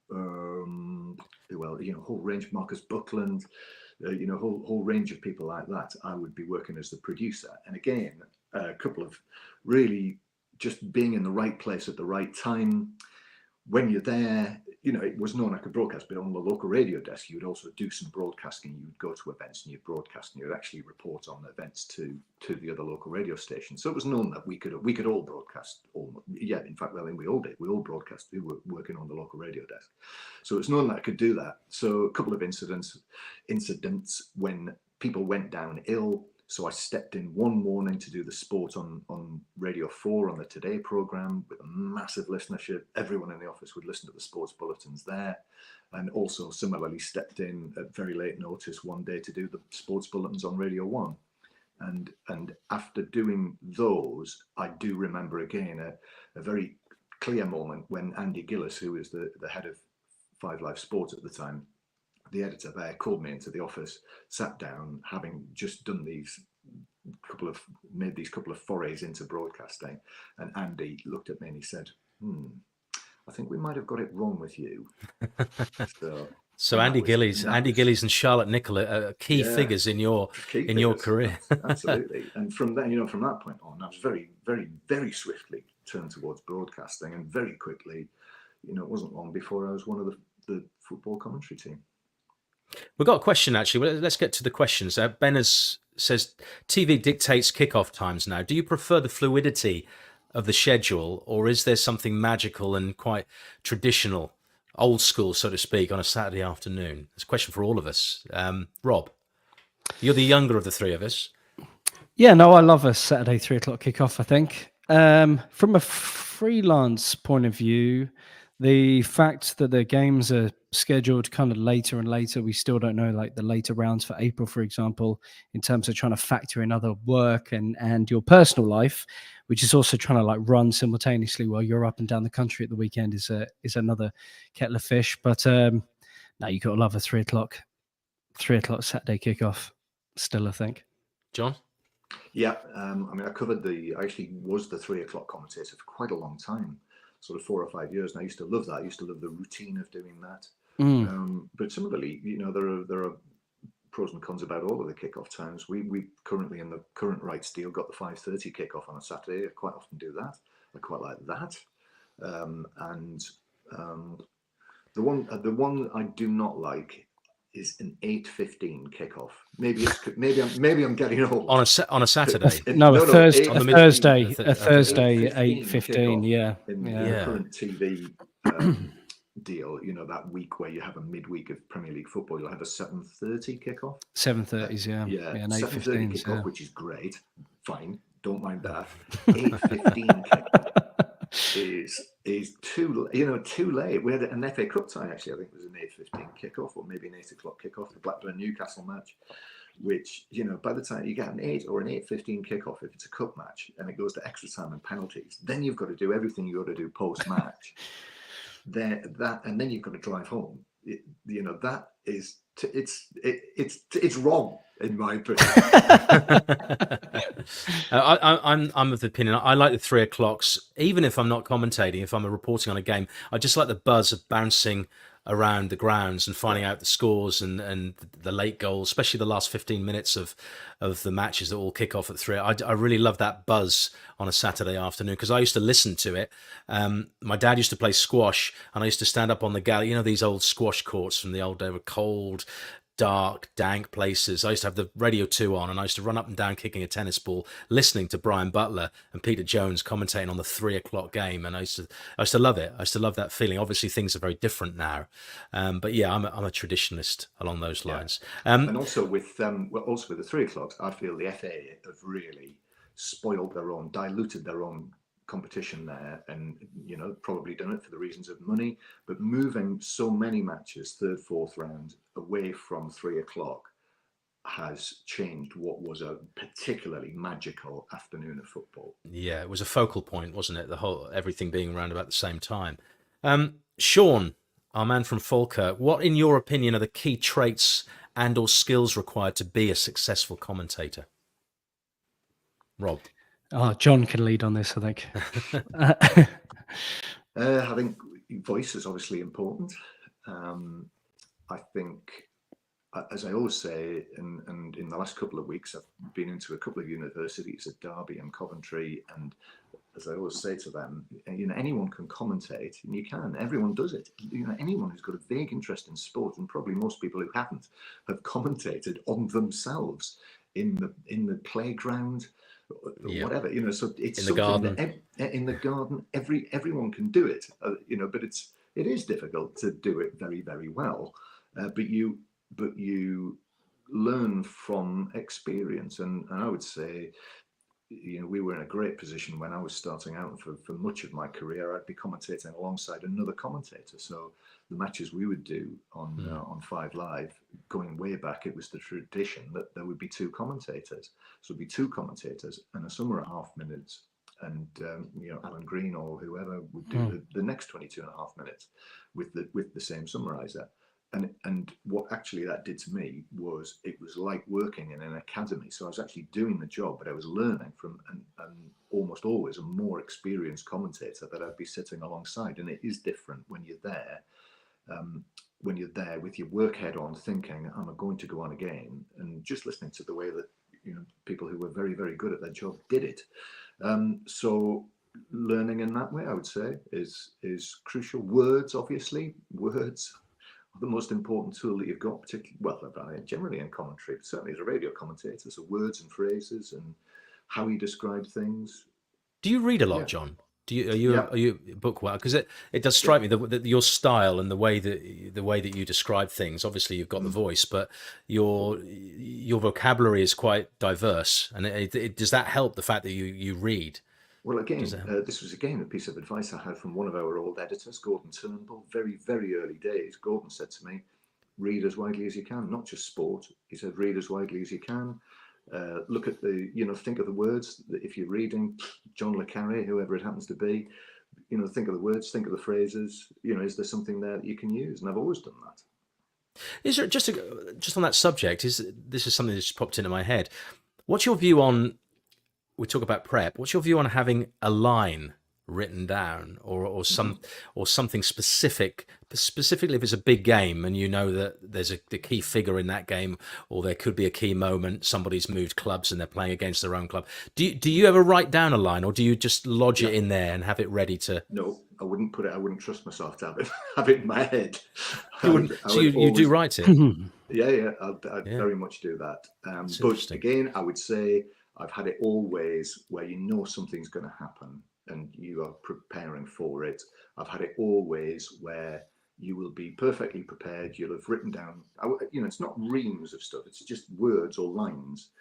who else, you know, whole range, Marcus Buckland, you know, whole range of people like that. I would be working as the producer. And again, a couple of really just being in the right place at the right time. When you're there, you know, it was known I could broadcast, but on the local radio desk, you would also do some broadcasting. You would go to events and you'd broadcast, and you would actually report on events to the other local radio stations. So it was known that we could all broadcast. Yeah, in fact, I think we all did. We all broadcast. We were working on the local radio desk. So it's known that I could do that. So a couple of incidents when people went down ill. So I stepped in one morning to do the sport on Radio 4 on the Today programme with a massive listenership. Everyone in the office would listen to the sports bulletins there. And also similarly stepped in at very late notice one day to do the sports bulletins on Radio 1. And after doing those, I do remember again a very clear moment when Andy Gillis, who was the head of 5 Live Sports at the time, the editor there, called me into the office, sat down, having just done these couple of forays into broadcasting, and Andy looked at me and he said, I think we might have got it wrong with you. So Andy Gillies and Charlotte Nichol are key figures in your career. Absolutely. And from then, you know, from that point on, I was very, very, very swiftly turned towards broadcasting, and very quickly, you know, it wasn't long before I was one of the football commentary team. We've got a question, actually. Well, let's get to the questions. Ben says, TV dictates kickoff times now. Do you prefer the fluidity of the schedule, or is there something magical and quite traditional old school, so to speak, on a Saturday afternoon? It's a question for all of us. Rob, you're the younger of the three of us. Yeah, no, I love a Saturday 3:00 kickoff, I think. From a freelance point of view, the fact that the games are scheduled kind of later and later, we still don't know, like the later rounds for April, for example, in terms of trying to factor in other work and your personal life, which is also trying to like run simultaneously while you're up and down the country at the weekend is another kettle of fish. But no, you got to love a 3:00 Saturday kickoff still, I think. John? Yeah, I mean, I actually was the 3:00 commentator for quite a long time, sort of 4 or 5 years, and I used to love that. I used to love the routine of doing that. But similarly, there are pros and cons about all of the kickoff times. We currently, in the current rights deal, got the 5:30 kickoff on a Saturday. I quite often do that. I quite like that. The one I do not like is an 8:15 kickoff. Maybe I'm getting old. On a Saturday? A Thursday 8:15 8:15. Yeah, in the current TV deal, that week where you have a midweek of Premier League football, you'll have a 7:30 kickoff. 7:30s, Yeah, and 7:30 8:15 kickoff, which is great. Fine, don't mind that. 8:15 kickoff is too late. We had an FA Cup tie, actually. I think it was an 8:15 kickoff, or maybe an 8:00 kickoff, the Blackburn Newcastle match, which, by the time you get an 8 or an 8:15 kickoff, if it's a cup match and it goes to extra time and penalties, then you've got to do everything you've got to do post match. And then you've got to drive home. That is it's wrong, in my opinion. I'm of the opinion I like the 3:00s, even if I'm not commentating. If I'm reporting on a game, I just like the buzz of bouncing around the grounds and finding out the scores and the late goals, especially the last 15 minutes of the matches that all kick off at 3. I really love that buzz on a Saturday afternoon, because I used to listen to it. My dad used to play squash, and I used to stand up on the gallery, these old squash courts from the old day, were cold, dark, dank places. I used to have the Radio 2 on, and I used to run up and down kicking a tennis ball, listening to Brian Butler and Peter Jones commentating on the 3:00 game. And I used to love it. I used to love that feeling. Obviously, things are very different now, but yeah, I'm a traditionalist along those lines. And also with the 3:00, I feel the FA have really spoiled diluted their own competition there, and probably done it for the reasons of money, but moving so many matches, third, fourth round, away from 3:00 has changed what was a particularly magical afternoon of football. Yeah, it was a focal point, wasn't it? Everything being around about the same time. Sean, our man from Falkirk, what, in your opinion, are the key traits and or skills required to be a successful commentator? Rob? Oh, John can lead on this, I think. I think voice is obviously important. I think, as I always say, and in the last couple of weeks, I've been into a couple of universities at Derby and Coventry, and as I always say to them, anyone can commentate, and you can. Everyone does it. Anyone who's got a vague interest in sport, and probably most people who haven't, have commentated on themselves in the playground. Whatever, so it's in the garden. In the garden, everyone can do it, but it is difficult to do it very, very well. But you learn from experience, and I would say, we were in a great position when I was starting out. For much of my career, I'd be commentating alongside another commentator. So the matches we would do on 5 Live, going way back, it was the tradition that there would be 2 commentators. So it'd be 2 commentators, and a sum are at half minutes, and Alan Green or whoever would do the next 22 and a half minutes with the same summariser. And what actually that did to me was, it was like working in an academy. So I was actually doing the job, but I was learning from and almost always a more experienced commentator that I'd be sitting alongside. And it is different when you're there. When you're there with your work head on, thinking, am I going to go on again? And just listening to the way that people who were very, very good at their job did it. So learning in that way, I would say, is crucial. Words, obviously, words are the most important tool that you've got, particularly, generally in commentary, but certainly as a radio commentator. So words and phrases and how you describe things. Do you read a lot, John? Are you a book wow? Because it does strike me that your style and the way that you describe things. Obviously, you've got the voice, but your vocabulary is quite diverse. And does that help the fact that you read? Well, again, this was again a piece of advice I had from one of our old editors, Gordon Turnbull. Very, very early days, Gordon said to me, "Read as widely as you can, not just sport." He said, "Read as widely as you can. Look at think of the words that if you're reading John le Carré, whoever it happens to be, think of the words, think of the phrases. Is there something there that you can use?" And I've always done that. Is there just on that subject? This is something that's just popped into my head. What's your view on? We talk about prep. What's your view on having a line written down, or something specific? Specifically, if it's a big game and you know that there's the key figure in that game, or there could be a key moment. Somebody's moved clubs and they're playing against their own club. Do you ever write down a line, or do you just lodge it in there and have it ready to? No, I wouldn't put it. I wouldn't trust myself to have it in my head. You do write it. Yeah, I'd very much do that. But again, I would say I've had it always where something's going to happen and you are preparing for it. I've had it always where you will be perfectly prepared. You'll have written down, it's not reams of stuff. It's just words or lines.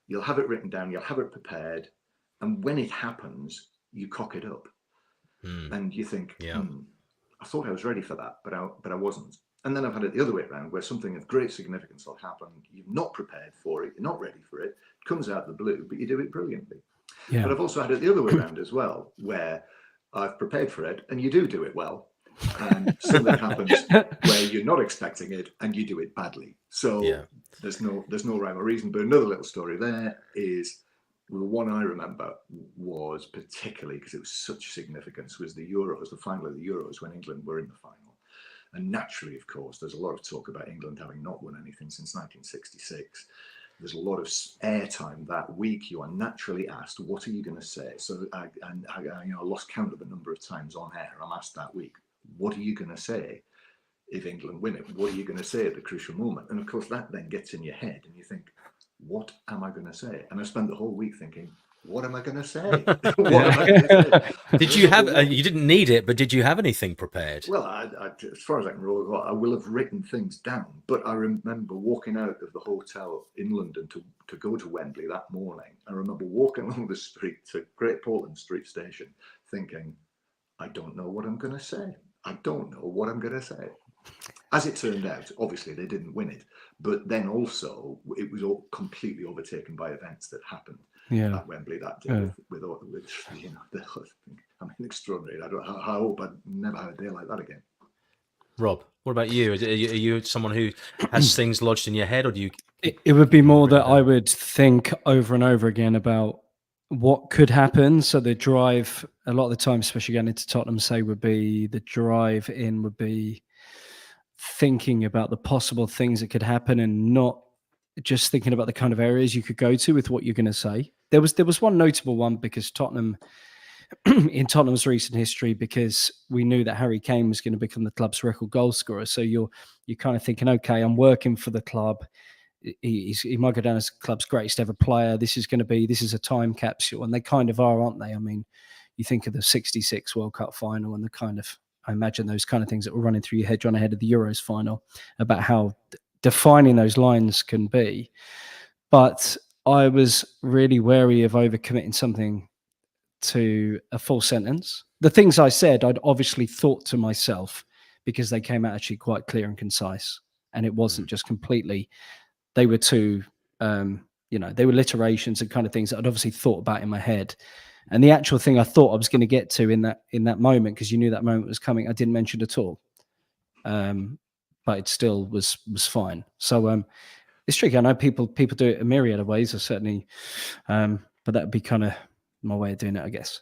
You'll have it written down. You'll have it prepared. And when it happens, you cock it up. And you think, I thought I was ready for that, but I wasn't. And then I've had it the other way around, where something of great significance will happen. You're not prepared for it. You're not ready for it. It comes out of the blue, but you do it brilliantly. Yeah. But I've also had it the other way around as well, where I've prepared for it and you do it well. And something happens where you're not expecting it and you do it badly. So there's no rhyme or reason. But another little story there is, the one I remember was particularly, because it was such significance, was the Euros, the final of the Euros, when England were in the final. And naturally, of course, there's a lot of talk about England having not won anything since 1966. There's a lot of airtime that week. You are naturally asked, what are you going to say? So I lost count of the number of times on air I'm asked that week, what are you going to say if England win it? What are you going to say at the crucial moment? And of course, that then gets in your head and you think, what am I going to say? And I spent the whole week thinking, what am I going to say? What am I going to say? Did you have, you didn't need it, but did you have anything prepared? Well, as far as I can recall, I will have written things down, but I remember walking out of the hotel in London to go to Wembley that morning. I remember walking along the street to Great Portland Street Station thinking, I don't know what I'm going to say. I don't know what I'm going to say. As it turned out, obviously they didn't win it, but then also it was all completely overtaken by events that happened at Wembley that day. With I mean, extraordinary. I hope I'd never have a day like that again. Rob, what about you? Are you someone who has things lodged in your head, or do you? It would be more that I would think over and over again about what could happen. So the drive, a lot of the time, especially going into Tottenham, would be the drive in would be thinking about the possible things that could happen and not just thinking about the kind of areas you could go to with what you're going to say. There was one notable one because Tottenham, in Tottenham's recent history, because we knew that Harry Kane was going to become the club's record goal scorer. So you're kind of thinking, okay, I'm working for the club. He might go down as the club's greatest ever player. This is a time capsule, and they kind of are, aren't they? I mean, you think of the '66 World Cup final and the kind of, I imagine those kind of things that were running through your head, John, ahead of the Euros final, about how defining those lines can be. But I was really wary of overcommitting something to a full sentence. The things I said, I'd obviously thought to myself because they came out actually quite clear and concise. And it wasn't just completely, they were too, they were alliterations and kind of things that I'd obviously thought about in my head. And the actual thing I thought I was going to get to in that moment, because you knew that moment was coming, I didn't mention at all. But it still was fine. So it's tricky. I know people do it a myriad of ways. I certainly, but that would be kind of my way of doing it, I guess.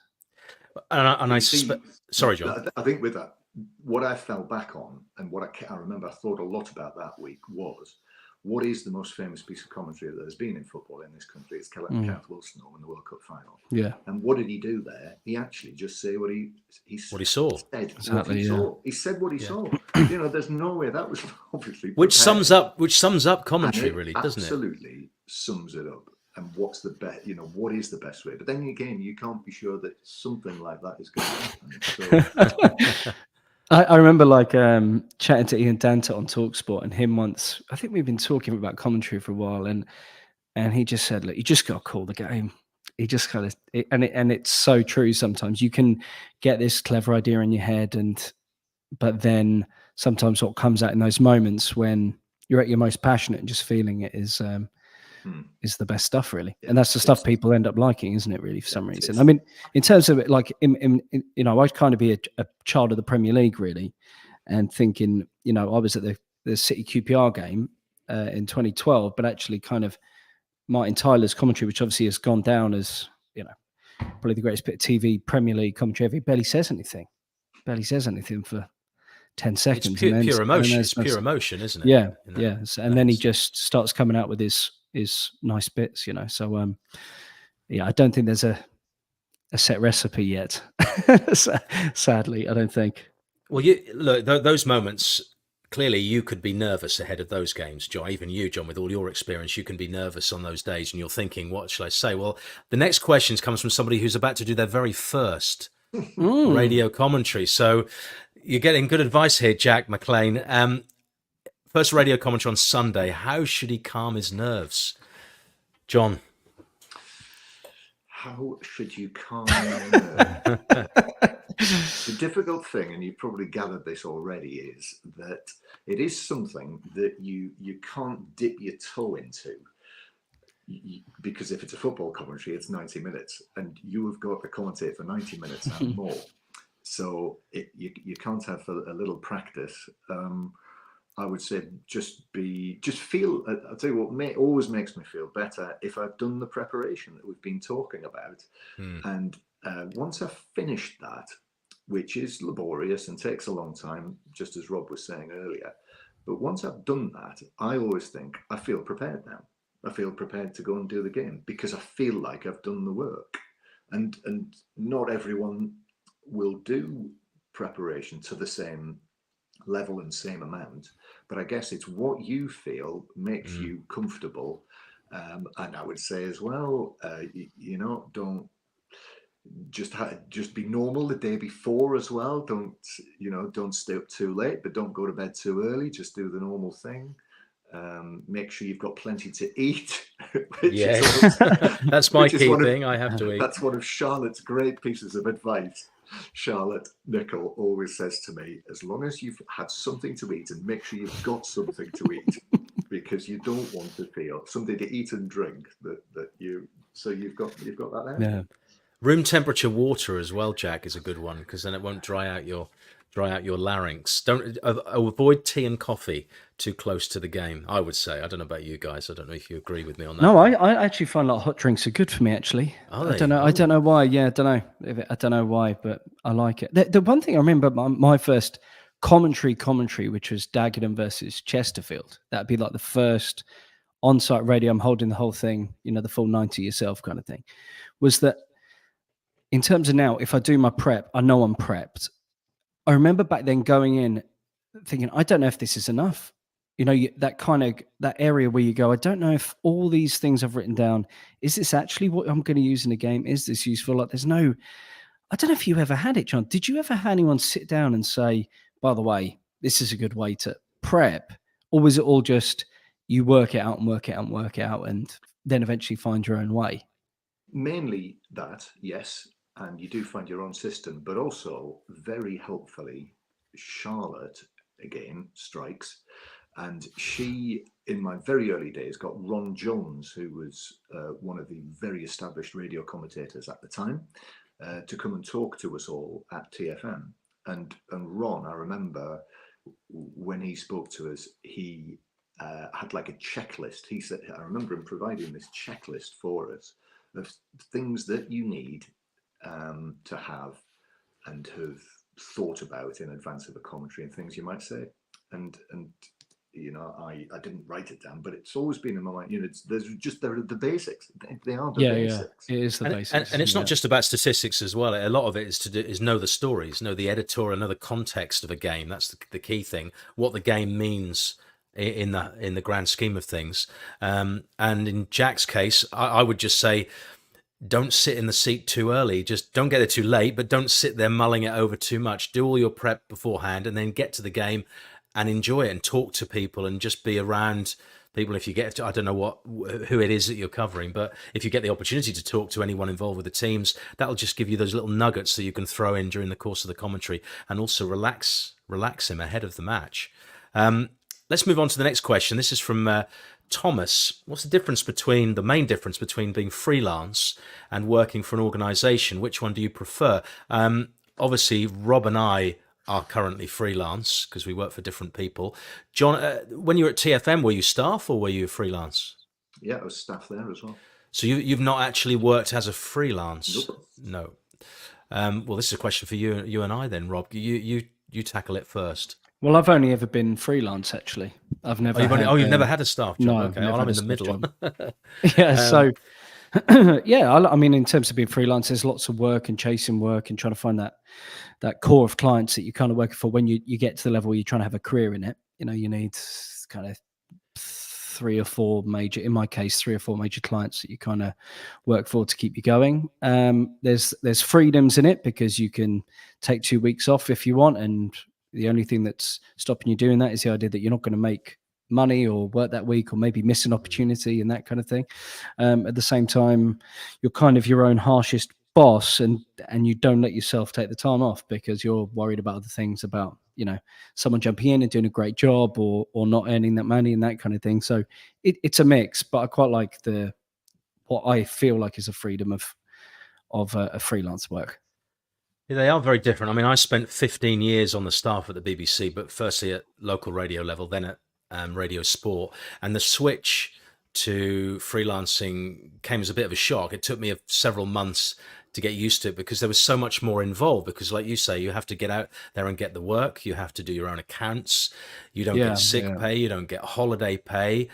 Sorry, John. I think with that, what I fell back on and what I remember I thought a lot about that week was, what is the most famous piece of commentary that there's been in football in this country? It's Kenneth Wilson in the World Cup final. Yeah. And what did he do there? He actually just say what he saw. Said what he saw. He said what he saw. There's no way that was obviously which sums up commentary, really, doesn't it? Absolutely sums it up. and what's the best, what is the best way. But then again, you can't be sure that something like that is going to happen. So I remember chatting to Ian Danta on TalkSport, and him once. I think we've been talking about commentary for a while, and he just said, "Look, you just got to call the game." He just kind of, and it's so true. Sometimes you can get this clever idea in your head, but then sometimes what comes out in those moments when you're at your most passionate and just feeling it is the best stuff, really. Yeah, and that's the stuff people end up liking, isn't it, really, for some reason? I mean, in terms of it, like, I'd kind of be a child of the Premier League, really, and thinking, I was at the City QPR game in 2012, but actually kind of Martin Tyler's commentary, which obviously has gone down as, probably the greatest bit of TV Premier League commentary ever. He barely says anything for 10 seconds. It's pure emotion. It's pure emotion, isn't it? Yeah, yeah. And then he just starts coming out with his nice bits, So, I don't think there's a set recipe yet. Sadly, I don't think. Well, look, those moments, clearly you could be nervous ahead of those games, John. Even you, John, with all your experience, you can be nervous on those days and you're thinking, what shall I say? Well, the next question comes from somebody who's about to do their very first radio commentary. So you're getting good advice here, Jack McLean. First radio commentary on Sunday. How should he calm his nerves? John. How should you calm your nerves? The difficult thing, and you've probably gathered this already, is that it is something that you can't dip your toe into. Because if it's a football commentary, it's 90 minutes, and you have got to commentate for 90 minutes and more. So you can't have a little practice. I would say just feel. I'll tell you what always makes me feel better if I've done the preparation that we've been talking about, and once I've finished that, which is laborious and takes a long time, just as Rob was saying earlier. But once I've done that, I always think I feel prepared now. I feel prepared to go and do the game because I feel like I've done the work. And not everyone will do preparation to the same level and same amount. But I guess it's what you feel makes you comfortable. And I would say as well, don't just be normal the day before as well. Don't stay up too late, but don't go to bed too early. Just do the normal thing. Make sure you've got plenty to eat. Yes, that's my key thing. I have to eat. That's one of Charlotte's great pieces of advice. Charlotte Nichol always says to me, as long as you've had something to eat, and make sure you've got something to eat, because you don't want to feel something to eat and drink so you've got that there. Yeah. Room temperature water as well, Jack, is a good one, because then it won't dry out your larynx. Don't avoid tea and coffee too close to the game, I would say. I don't know about you guys. I don't know if you agree with me on that. No, I actually find a lot of hot drinks are good for me, actually. Are they? I don't know why. Yeah, I don't know why, but I like it. The one thing I remember, my first commentary, which was Dagenham versus Chesterfield. That'd be like the first on-site radio. I'm holding the whole thing, the full 90 yourself kind of thing. Was that in terms of now, if I do my prep, I know I'm prepped. I remember back then going in thinking, I don't know if this is enough. That area where you go, I don't know if all these things I've written down, is this actually what I'm going to use in a game? Is this useful? Like, I don't know if you ever had it, John. Did you ever have anyone sit down and say, by the way, this is a good way to prep? Or was it all just you work it out and then eventually find your own way? Mainly that, yes. And you do find your own system, but also very helpfully, Charlotte again strikes. And she, in my very early days, got Ron Jones, who was one of the very established radio commentators at the time, to come and talk to us all at TFM. And Ron, I remember when he spoke to us, he had like a checklist. He said, I remember him providing this checklist for us of things that you need to have and have thought about in advance of a commentary and things you might say. And I didn't write it down, but it's always been in my mind. They're the basics. They are the basics. Yeah, it is the basics. And it's not just about statistics as well. A lot of it is know the stories, know the editorial, know the context of a game. That's the key thing. What the game means in the grand scheme of things. And in Jack's case, I would just say, don't sit in the seat too early. Just don't get there too late, but don't sit there mulling it over too much. Do all your prep beforehand and then get to the game and enjoy it and talk to people and just be around people. If you get to, I don't know who it is that you're covering, but if you get the opportunity to talk to anyone involved with the teams, that'll just give you those little nuggets that you can throw in during the course of the commentary and also relax him ahead of the match. Let's move on to the next question. This is from Thomas. What's the main difference between being freelance and working for an organisation? Which one do you prefer? Obviously, Rob and I are currently freelance because we work for different people. John, when you were at TFM, were you staff or were you freelance? Yeah, I was staff there as well. So you've not actually worked as a freelance? Nope. No. Well, this is a question for you and I then, Rob. You tackle it first. Well, I've only ever been freelance, actually. I've never. You've never had a staff job? No, okay, well, I'm in the middle. Yeah, so yeah, I mean, in terms of being freelance, there's lots of work and chasing work and trying to find that core of clients that you're kind of working for. When you get to the level where you're trying to have a career in it, you need kind of 3 or 4 major, in my case, 3 or 4 major clients that you kind of work for to keep you going. There's freedoms in it because you can take 2 weeks off if you want, and the only thing that's stopping you doing that is the idea that you're not going to make money or work that week or maybe miss an opportunity and that kind of thing. At the same time, you're kind of your own harshest boss, and you don't let yourself take the time off because you're worried about other things, about someone jumping in and doing a great job or not earning that money and that kind of thing. So it's a mix, but I quite like what I feel like is a freedom of a freelance work. Yeah, they are very different. I mean, I spent 15 years on the staff at the BBC, but firstly at local radio level, then at Radio Sport. And the switch to freelancing came as a bit of a shock. It took me several months to get used to it because there was so much more involved. Because like you say, you have to get out there and get the work. You have to do your own accounts. You don't get sick pay. You don't get holiday pay.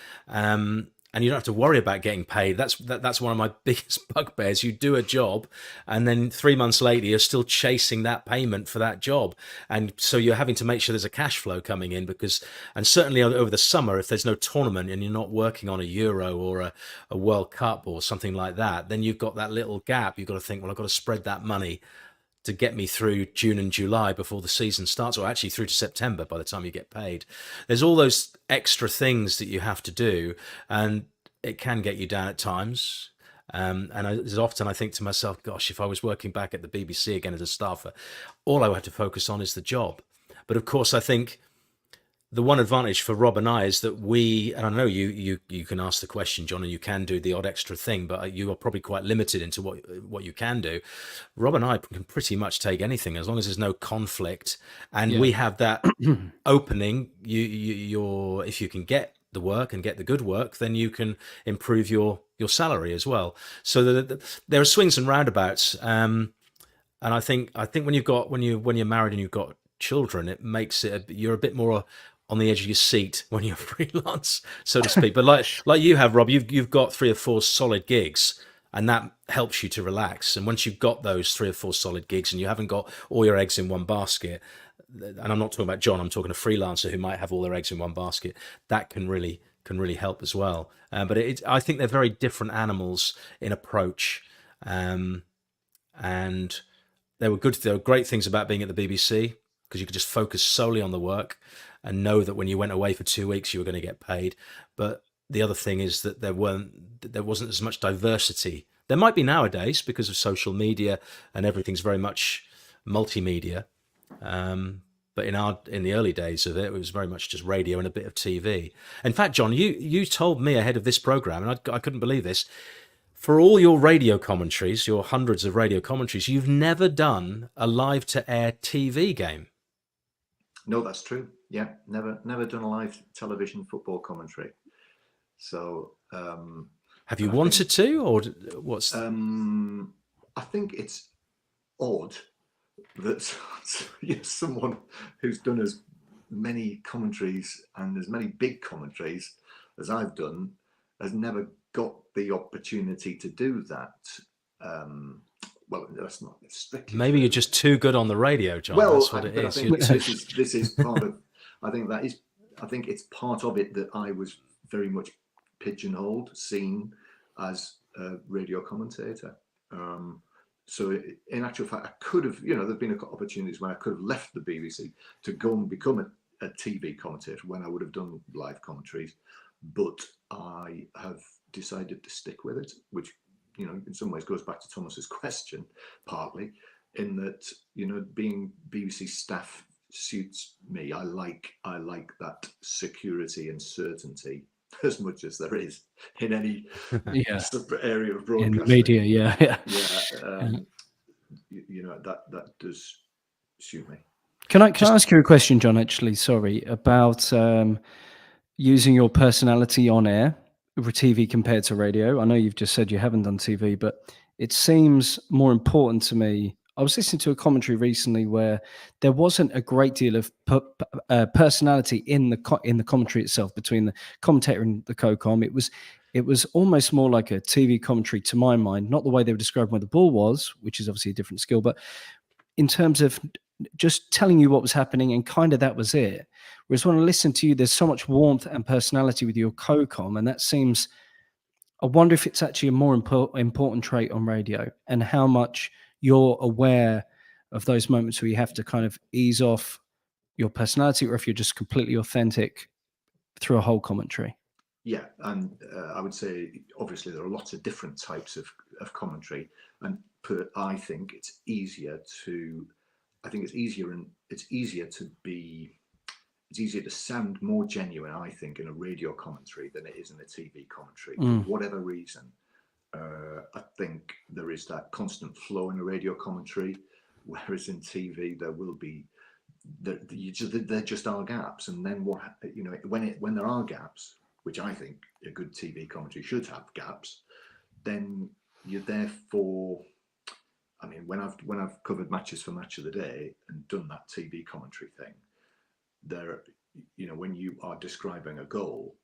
And you don't have to worry about getting paid. That's one of my biggest bugbears. You do a job, and then 3 months later, you're still chasing that payment for that job. And so you're having to make sure there's a cash flow coming in and certainly over the summer, if there's no tournament and you're not working on a Euro or a World Cup or something like that, then you've got that little gap. You've got to think, well, I've got to spread that money to get me through June and July before the season starts, or actually through to September by the time you get paid. There's all those extra things that you have to do, and it can get you down at times. As often I think to myself, gosh, if I was working back at the BBC again as a staffer, all I would have to focus on is the job. But of course, I think the one advantage for Rob and I is that and I know you can ask the question, John, and you can do the odd extra thing, but you are probably quite limited into what you can do. Rob and I can pretty much take anything as long as there's no conflict, and we have that opening. If you can get the work and get the good work, then you can improve your salary as well. So there are swings and roundabouts, and I think when you're married and you've got children, it makes it you're a bit more on the edge of your seat when you're freelance, so to speak. But like you have, Rob, you've got 3 or 4 solid gigs, and that helps you to relax. And once you've got those 3 or 4 solid gigs and you haven't got all your eggs in one basket, and I'm not talking about John, I'm talking a freelancer who might have all their eggs in one basket, that can really help as well. But I think they're very different animals in approach. And there were great things about being at the BBC because you could just focus solely on the work and know that when you went away for 2 weeks, you were going to get paid. But the other thing is that there wasn't as much diversity. There might be nowadays because of social media and everything's very much multimedia. But in the early days of it was very much just radio and a bit of TV. In fact, John, you told me ahead of this program, and I couldn't believe this, for all your radio commentaries, your hundreds of radio commentaries, you've never done a live-to-air TV game. No, that's true. Yeah, never done a live television football commentary. So, have you wanted to, or what's? I think it's odd that someone who's done as many commentaries and as many big commentaries as I've done has never got the opportunity to do that. Well, that's not strictly. Maybe you're just too good on the radio, John. Well, that's what it is. I think this is part of. I think that is I think it's part of it that I was very much pigeonholed, seen as a radio commentator. So in actual fact, I could have, there've been opportunities when I could have left the BBC to go and become a TV commentator when I would have done live commentaries, but I have decided to stick with it, which, in some ways goes back to Thomas's question, partly, in that, being BBC staff suits me. I like that security and certainty as much as there is in any area of broadcasting. In media, yeah. That does suit me. Can I ask you a question, John? Actually, sorry, about using your personality on air with TV compared to radio. I know you've just said you haven't done TV, but it seems more important to me. I was listening to a commentary recently where there wasn't a great deal of personality in the commentary itself between the commentator and the co-com. It was almost more like a TV commentary to my mind, not the way they were describing where the ball was, which is obviously a different skill, but in terms of just telling you what was happening, and kind of that was it. Whereas when I listen to you, there's so much warmth and personality with your co-com, and that seems, I wonder if it's actually a more important trait on radio, and how much you're aware of those moments where you have to kind of ease off your personality, or if you're just completely authentic through a whole commentary. Yeah, and I would say obviously there are lots of different types of commentary, and I think it's easier to sound more genuine, I think, in a radio commentary than it is in a TV commentary. For whatever reason, I think there is that constant flow in a radio commentary, whereas in TV there will be there just are gaps, and then when there are gaps, which I think a good TV commentary should have gaps, then you're therefore. I mean, when I've covered matches for Match of the Day and done that TV commentary thing, when you are describing a goal,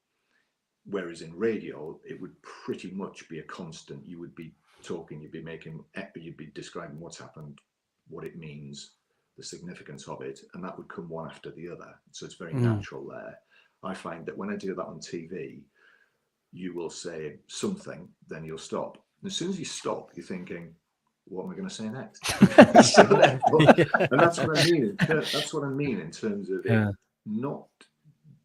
whereas in radio it would pretty much be a constant. You would be talking, you'd be describing what's happened, what it means, the significance of it, and that would come one after the other. So it's very natural there. I find that when I do that on TV, you will say something, then you'll stop. And as soon as you stop, you're thinking, what am I going to say next? And that's what I mean. That's what I mean in terms of it, not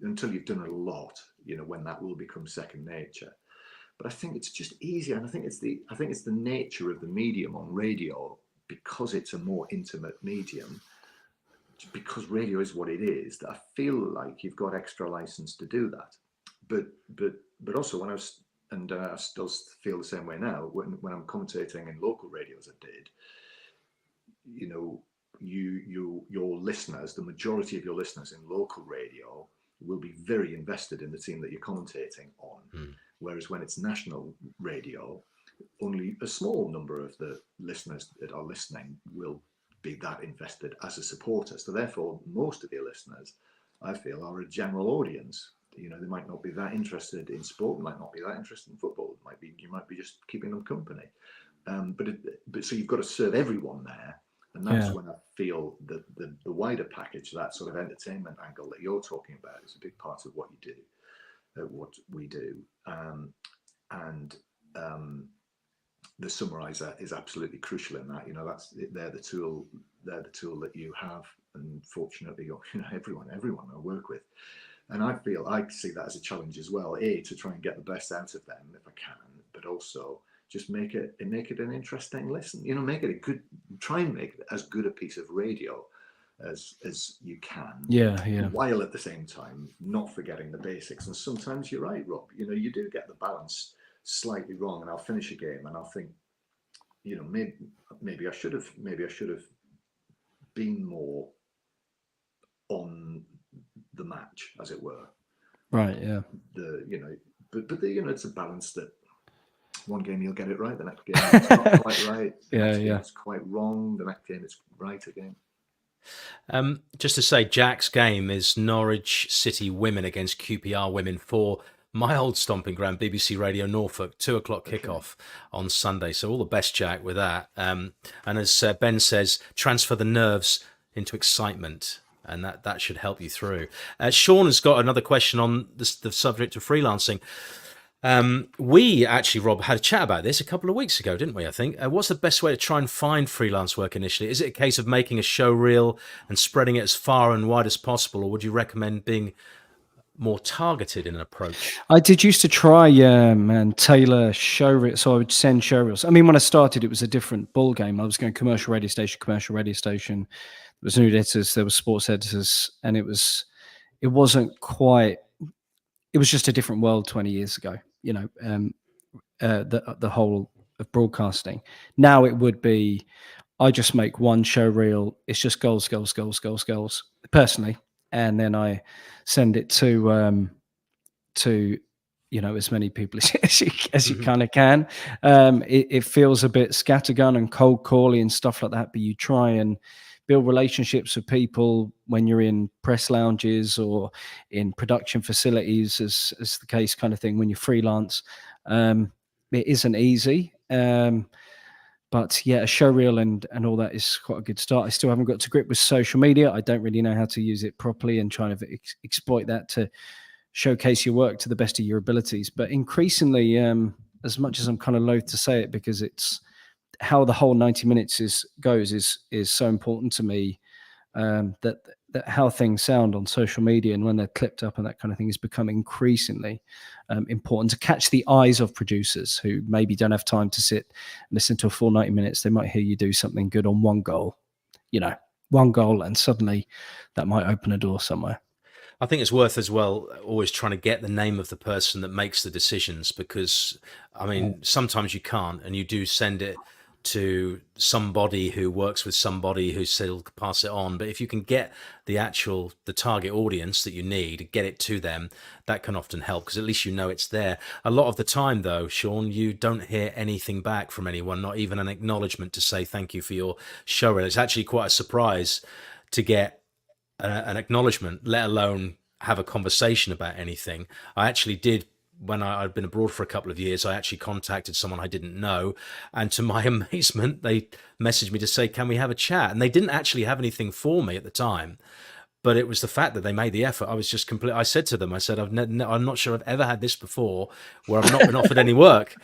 until you've done it a lot, when that will become second nature. But I think it's just easier, and I think it's the nature of the medium on radio, because it's a more intimate medium. Because radio is what it is, that I feel like you've got extra license to do that. But also when I was, and I still feel the same way now, when I'm commentating in local radio as I did, your listeners, the majority of your listeners in local radio will be very invested in the team that you're commentating on. Whereas when it's national radio, only a small number of the listeners that are listening will be that invested as a supporter. So therefore, most of your listeners, I feel, are a general audience. They might not be that interested in sport, might not be that interested in football. You might be just keeping them company. But so you've got to serve everyone there, and that's when I feel that the wider package, that sort of entertainment angle that you're talking about, is a big part of what you do, what we do, and the summariser is absolutely crucial in that. They're the tool that you have, and fortunately, everyone I work with. And I see that as a challenge as well, to try and get the best out of them if I can, but also just make it an interesting listen. Try and make it as good a piece of radio as you can. While at the same time not forgetting the basics. And sometimes you're right, Rob. You do get the balance slightly wrong, and I'll finish a game and I'll think, maybe I should have been more on the match, as it were. Right. Yeah. It's a balance that one game you'll get it right, the next game it's not quite right. It's quite wrong. The next game it's right again. Just to say, Jack's game is Norwich City women against QPR women for my old stomping ground, BBC Radio Norfolk, 2:00 kickoff on Sunday. So all the best, Jack, with that. And as Ben says, transfer the nerves into excitement. and that should help you through. Sean has got another question on the subject of freelancing. We actually, Rob, had a chat about this a couple of weeks ago, didn't we? I think. What's the best way to try and find freelance work initially? Is it a case of making a show reel and spreading it as far and wide as possible, or would you recommend being more targeted in an approach? I did used to try and tailor show reels, so I would send show reels. I mean, when I started, it was a different ball game. I was going commercial radio station. There was news editors, there was sports editors, and it wasn't quite. It was just a different world 20 years ago. You know, the whole of broadcasting. Now it would be, I just make one show reel. It's just goals, personally, and then I send it to as many people as you kind of can. It feels a bit scattergun and cold cally and stuff like that, but you try and build relationships with people when you're in press lounges or in production facilities, as the case kind of thing, when you freelance. It isn't easy. But yeah, a show reel and all that is quite a good start. I still haven't got to grip with social media. I don't really know how to use it properly and trying to exploit that to showcase your work to the best of your abilities. But increasingly, as much as I'm kind of loath to say it, because it's how the whole 90 minutes goes is so important to me, that how things sound on social media and when they're clipped up and that kind of thing is becoming increasingly important to catch the eyes of producers who maybe don't have time to sit and listen to a full 90 minutes. They might hear you do something good on one goal, and suddenly that might open a door somewhere. I think it's worth as well always trying to get the name of the person that makes the decisions, because I mean, sometimes you can't, and you do send it to somebody who works with somebody who said he'll pass it on. But if you can get the target audience that you need, get it to them, that can often help, because at least you know it's there. A lot of the time though, Sean, you don't hear anything back from anyone, not even an acknowledgement to say thank you for your show reel. It's actually quite a surprise to get an acknowledgement, let alone have a conversation about anything. I actually did, when I'd been abroad for a couple of years, I actually contacted someone I didn't know, and to my amazement, they messaged me to say, can we have a chat? And they didn't actually have anything for me at the time, but it was the fact that they made the effort. I was just I said to them, I said, I'm not sure I've ever had this before where I've not been offered any work.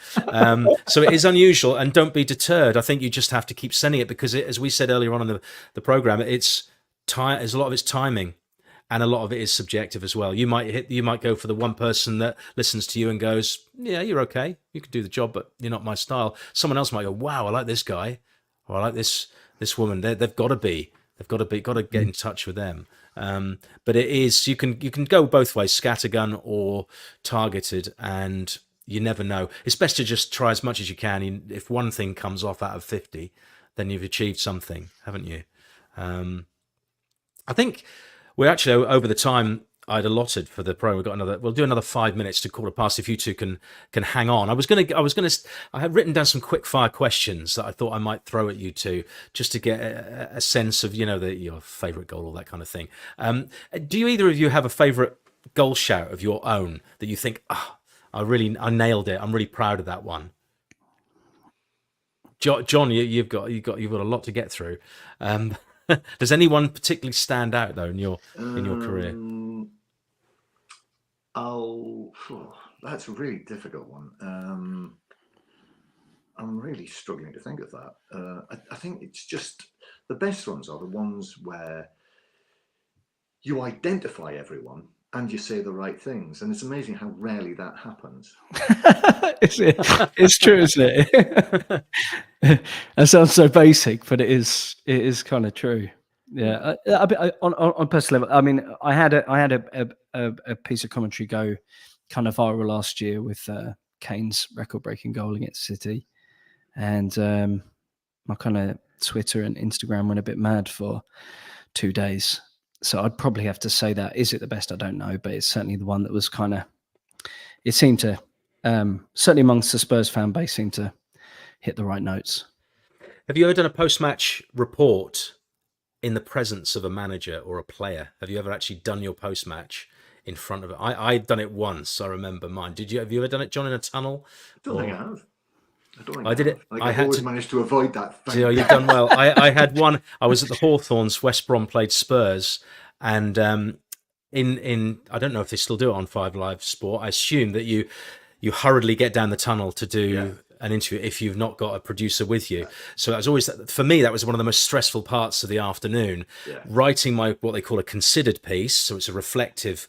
So it is unusual, and don't be deterred. I think you just have to keep sending it, because as we said earlier on in the program, there's a lot of it's timing. And a lot of it is subjective as well. You might go for the one person that listens to you and goes, yeah, you're okay, you can do the job, but you're not my style. Someone else might go, wow, I like this guy, or I like this woman. They've got to get in touch with them. But it is, you can go both ways, scattergun or targeted, and you never know. It's best to just try as much as you can. If one thing comes off out of 50, then you've achieved something, haven't you? I think we're actually over the time I'd allotted for the program. We'll do another 5 minutes to 5:15 if you two can hang on. I had written down some quick fire questions that I thought I might throw at you two, just to get a sense of, your favourite goal, all that kind of thing. Do either of you have a favourite goal shout of your own that you think, I nailed it, I'm really proud of that one? John, you've got a lot to get through. Does anyone particularly stand out though in your career? That's a really difficult one. I'm really struggling to think of that. I think it's just the best ones are the ones where you identify everyone and you say the right things, and it's amazing how rarely that happens. It's true, isn't it? That sounds so basic, but it is kind of true. Yeah, on personal level, I mean, I had a piece of commentary go kind of viral last year with Kane's record-breaking goal against City, and my kind of Twitter and Instagram went a bit mad for 2 days. So I'd probably have to say that. Is it the best? I don't know, but it's certainly the one that was kind of. It seemed to, certainly amongst the Spurs fan base, seemed to hit the right notes. Have you ever done a post-match report in the presence of a manager or a player? Have you ever actually done your post-match in front of it? I've done it once. I remember mine. Have you ever done it, John, in a tunnel? I don't think I have. I did it. I've always managed to avoid that. You've done well. I had one. I was at the Hawthorns. West Brom played Spurs, And in I don't know if they still do it on 5 Live Sport. I assume that you hurriedly get down the tunnel to do an interview if you've not got a producer with you. So that was always, for me, that was one of the most stressful parts of the afternoon, writing what they call a considered piece. So it's a reflective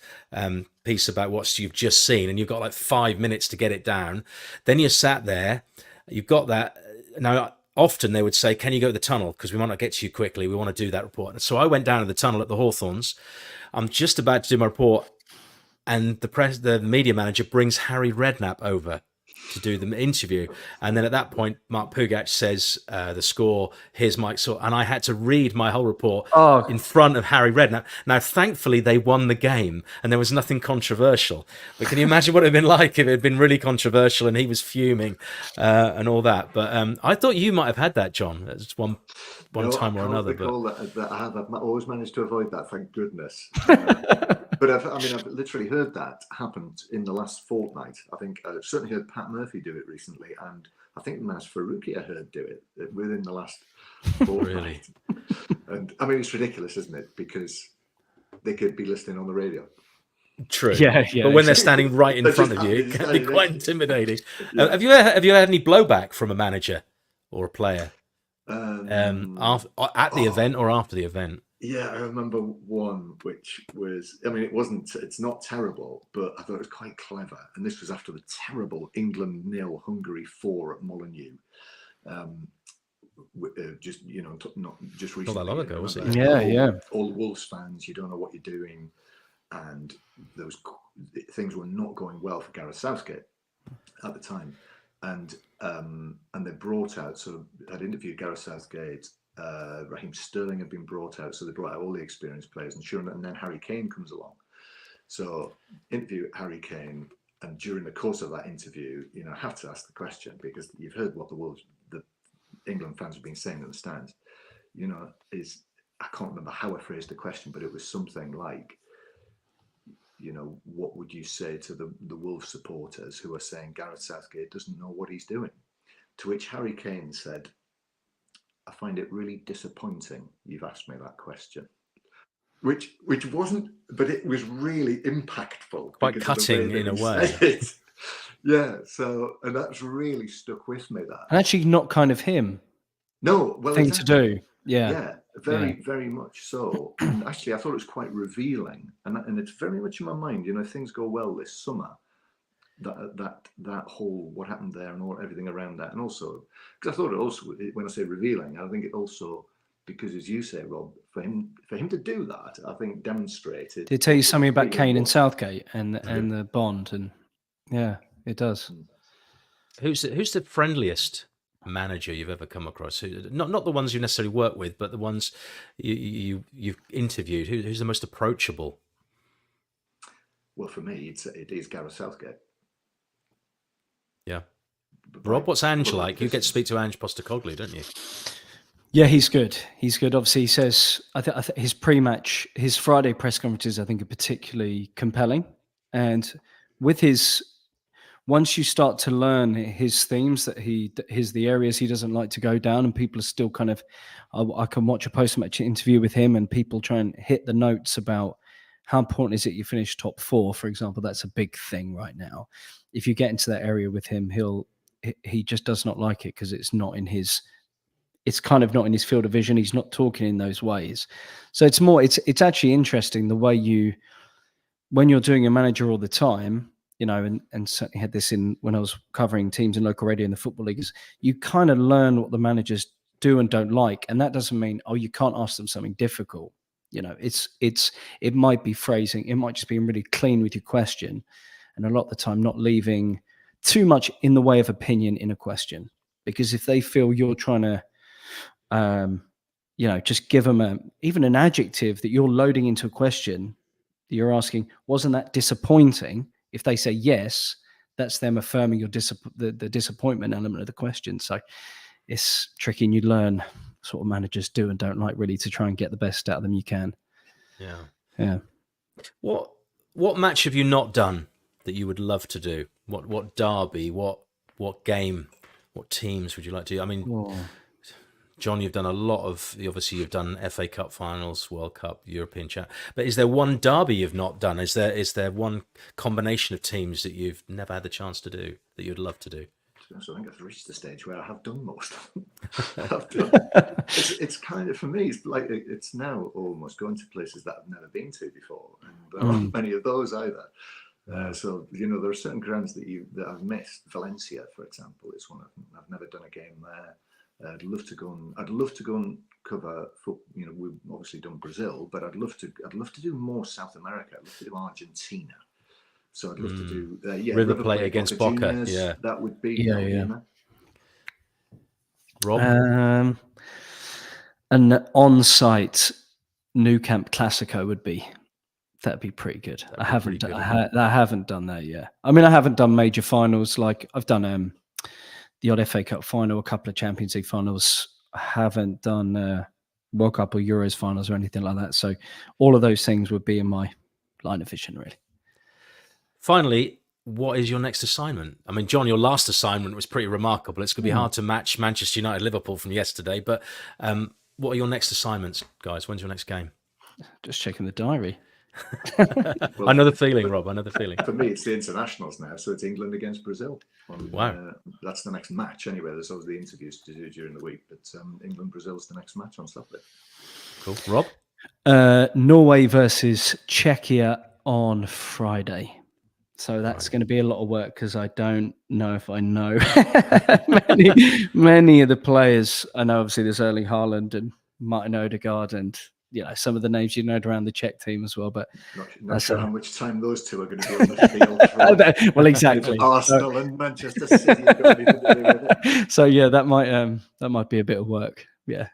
piece about what you've just seen, and you've got like 5 minutes to get it down. Then you're sat there, you've got that. Now, often they would say, can you go to the tunnel? Because we might not get to you quickly. We want to do that report. So I went down to the tunnel at the Hawthorns. I'm just about to do my report, and the media manager brings Harry Redknapp over to do the interview. And then at that point, Mark Pugac says the score, here's Mike Saw, and I had to read my whole report in front of Harry Redknapp. Now, thankfully, they won the game and there was nothing controversial. But can you imagine what it had been like if it had been really controversial and he was fuming and all that? But I thought you might have had that, John, at one time or another. That I have. I've always managed to avoid that, thank goodness. But I've literally heard that happened in the last fortnight. I think I've certainly heard Pat Murphy do it recently, and I think Mas Faruqi I heard do it within the last fortnight. And I mean, it's ridiculous, isn't it? Because they could be listening on the radio. True. Yeah. But when they're standing right in front of you, it can be quite intimidating. Have you had any blowback from a manager or a player at the event or after the event? Yeah, I remember one which was, it's not terrible, but I thought it was quite clever. And this was after the terrible England 0, Hungary 4 at Molineux. Just recently. Not that long ago, was it? Yeah. All Wolves fans, you don't know what you're doing. And things were not going well for Gareth Southgate at the time. And they brought out, so I'd interviewed Gareth Southgate. Raheem Sterling had been brought out, so they brought out all the experienced players, and then Harry Kane comes along. So interview Harry Kane, and during the course of that interview, I have to ask the question, because you've heard what the England fans have been saying in the stands. I can't remember how I phrased the question, but it was something like, what would you say to the Wolves supporters who are saying Gareth Southgate doesn't know what he's doing? To which Harry Kane said, I find it really disappointing you've asked me that question. Which wasn't, but it was really impactful. Quite cutting in a way. Yeah, and that's really stuck with me, that. And actually not kind of him. No, well, thing to do. Yeah. Yeah, very much so. And actually, I thought it was quite revealing. And it's very much in my mind, if things go well this summer, that whole what happened there and everything around that, and also because I thought it also, when I say revealing, I think it also, because as you say, Rob, for him to do that, I think demonstrated. Did it tell you something about Kane and Southgate and the bond, and yeah, it does. Who's the friendliest manager you've ever come across? Not the ones you necessarily work with, but the ones you've interviewed. Who's the most approachable? Well, for me, it is Gareth Southgate. Yeah. Rob, what's Ange like? You get to speak to Ange Postecoglou, don't you? Yeah, he's good. He's good. Obviously, he says, I think his pre-match, his Friday press conferences, I think, are particularly compelling. And with once you start to learn his themes, the areas he doesn't like to go down, and people are still kind of, I can watch a post-match interview with him and people try and hit the notes about how important is it you finish top 4, for example. That's a big thing right now. If you get into that area with him, he just does not like it because it's kind of not in his field of vision. He's not talking in those ways. So it's actually interesting the way when you're doing a manager all the time, and certainly had this when I was covering teams in local radio in the football leagues, you kind of learn what the managers do and don't like. And that doesn't mean, you can't ask them something difficult. It might be phrasing. It might just be really clean with your question. And a lot of the time not leaving too much in the way of opinion in a question. Because if they feel you're trying to, just give them even an adjective that you're loading into a question, that you're asking, wasn't that disappointing? If they say yes, that's them affirming the disappointment element of the question. So it's tricky, and you learn sort of managers do and don't like, really, to try and get the best out of them you can. Yeah. What match have you not done that you would love to do? What derby? What game? What teams would you like to do? I mean, John, you've done a lot of, obviously you've done FA Cup finals, World Cup, European Champ, but is there one derby you've not done? Is there one combination of teams that you've never had the chance to do that you'd love to do? So I think I've reached the stage where I have done most of them. It's kind of, for me, it's like it's now almost going to places that I've never been to before, and there aren't many of those either. So there are certain grounds that I've missed. Valencia, for example, is one of them. I've never done a game there. I'd love to go and cover. We've obviously done Brazil, but I'd love to do more South America. I'd love to do Argentina. So I'd love to do River Plate against Boca. Juniors, yeah, that would be Rob. An on-site Nou Camp Classico that'd be pretty good. I haven't done that yet. I mean, I haven't done major finals. Like I've done the odd FA Cup final, a couple of Champions League finals. I haven't done World Cup or Euros finals or anything like that. So all of those things would be in my line of vision, really. Finally, what is your next assignment? I mean, John, your last assignment was pretty remarkable. It's going to be hard to match Manchester United, Liverpool from yesterday. But what are your next assignments, guys? When's your next game? Just checking the diary. Well, I know the feeling, Rob. I know the feeling. For me, it's the internationals now, so it's England against Brazil. Wow. That's the next match anyway. There's obviously interviews to do during the week, but England-Brazil's the next match on Saturday. Cool. Rob? Norway versus Czechia on Friday. So that's going to be a lot of work because I don't know if I know many of the players. I know obviously there's Erling Haaland and Martin Odegaard and some of the names around the Czech team as well. But not sure how much time those two are going to be on the field. Well, exactly. Arsenal and Manchester City are going to be to do with it. So yeah, that might be a bit of work. Yeah.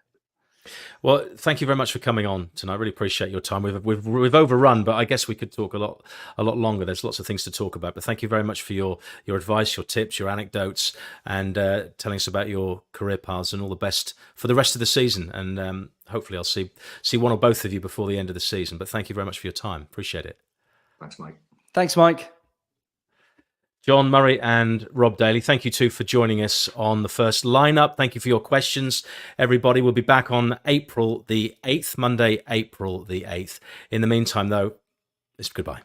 Well, thank you very much for coming on tonight. I really appreciate your time. We've overrun, but I guess we could talk a lot longer. There's lots of things to talk about. But thank you very much for your advice, your tips, your anecdotes, and telling us about your career paths. And all the best for the rest of the season. And hopefully, I'll see one or both of you before the end of the season. But thank you very much for your time. Appreciate it. Thanks, Mike. Thanks, Mike. John Murray and Rob Daly, thank you too for joining us on the first lineup. Thank you for your questions, everybody. We'll be back on April the 8th, Monday, April the 8th. In the meantime, though, it's goodbye.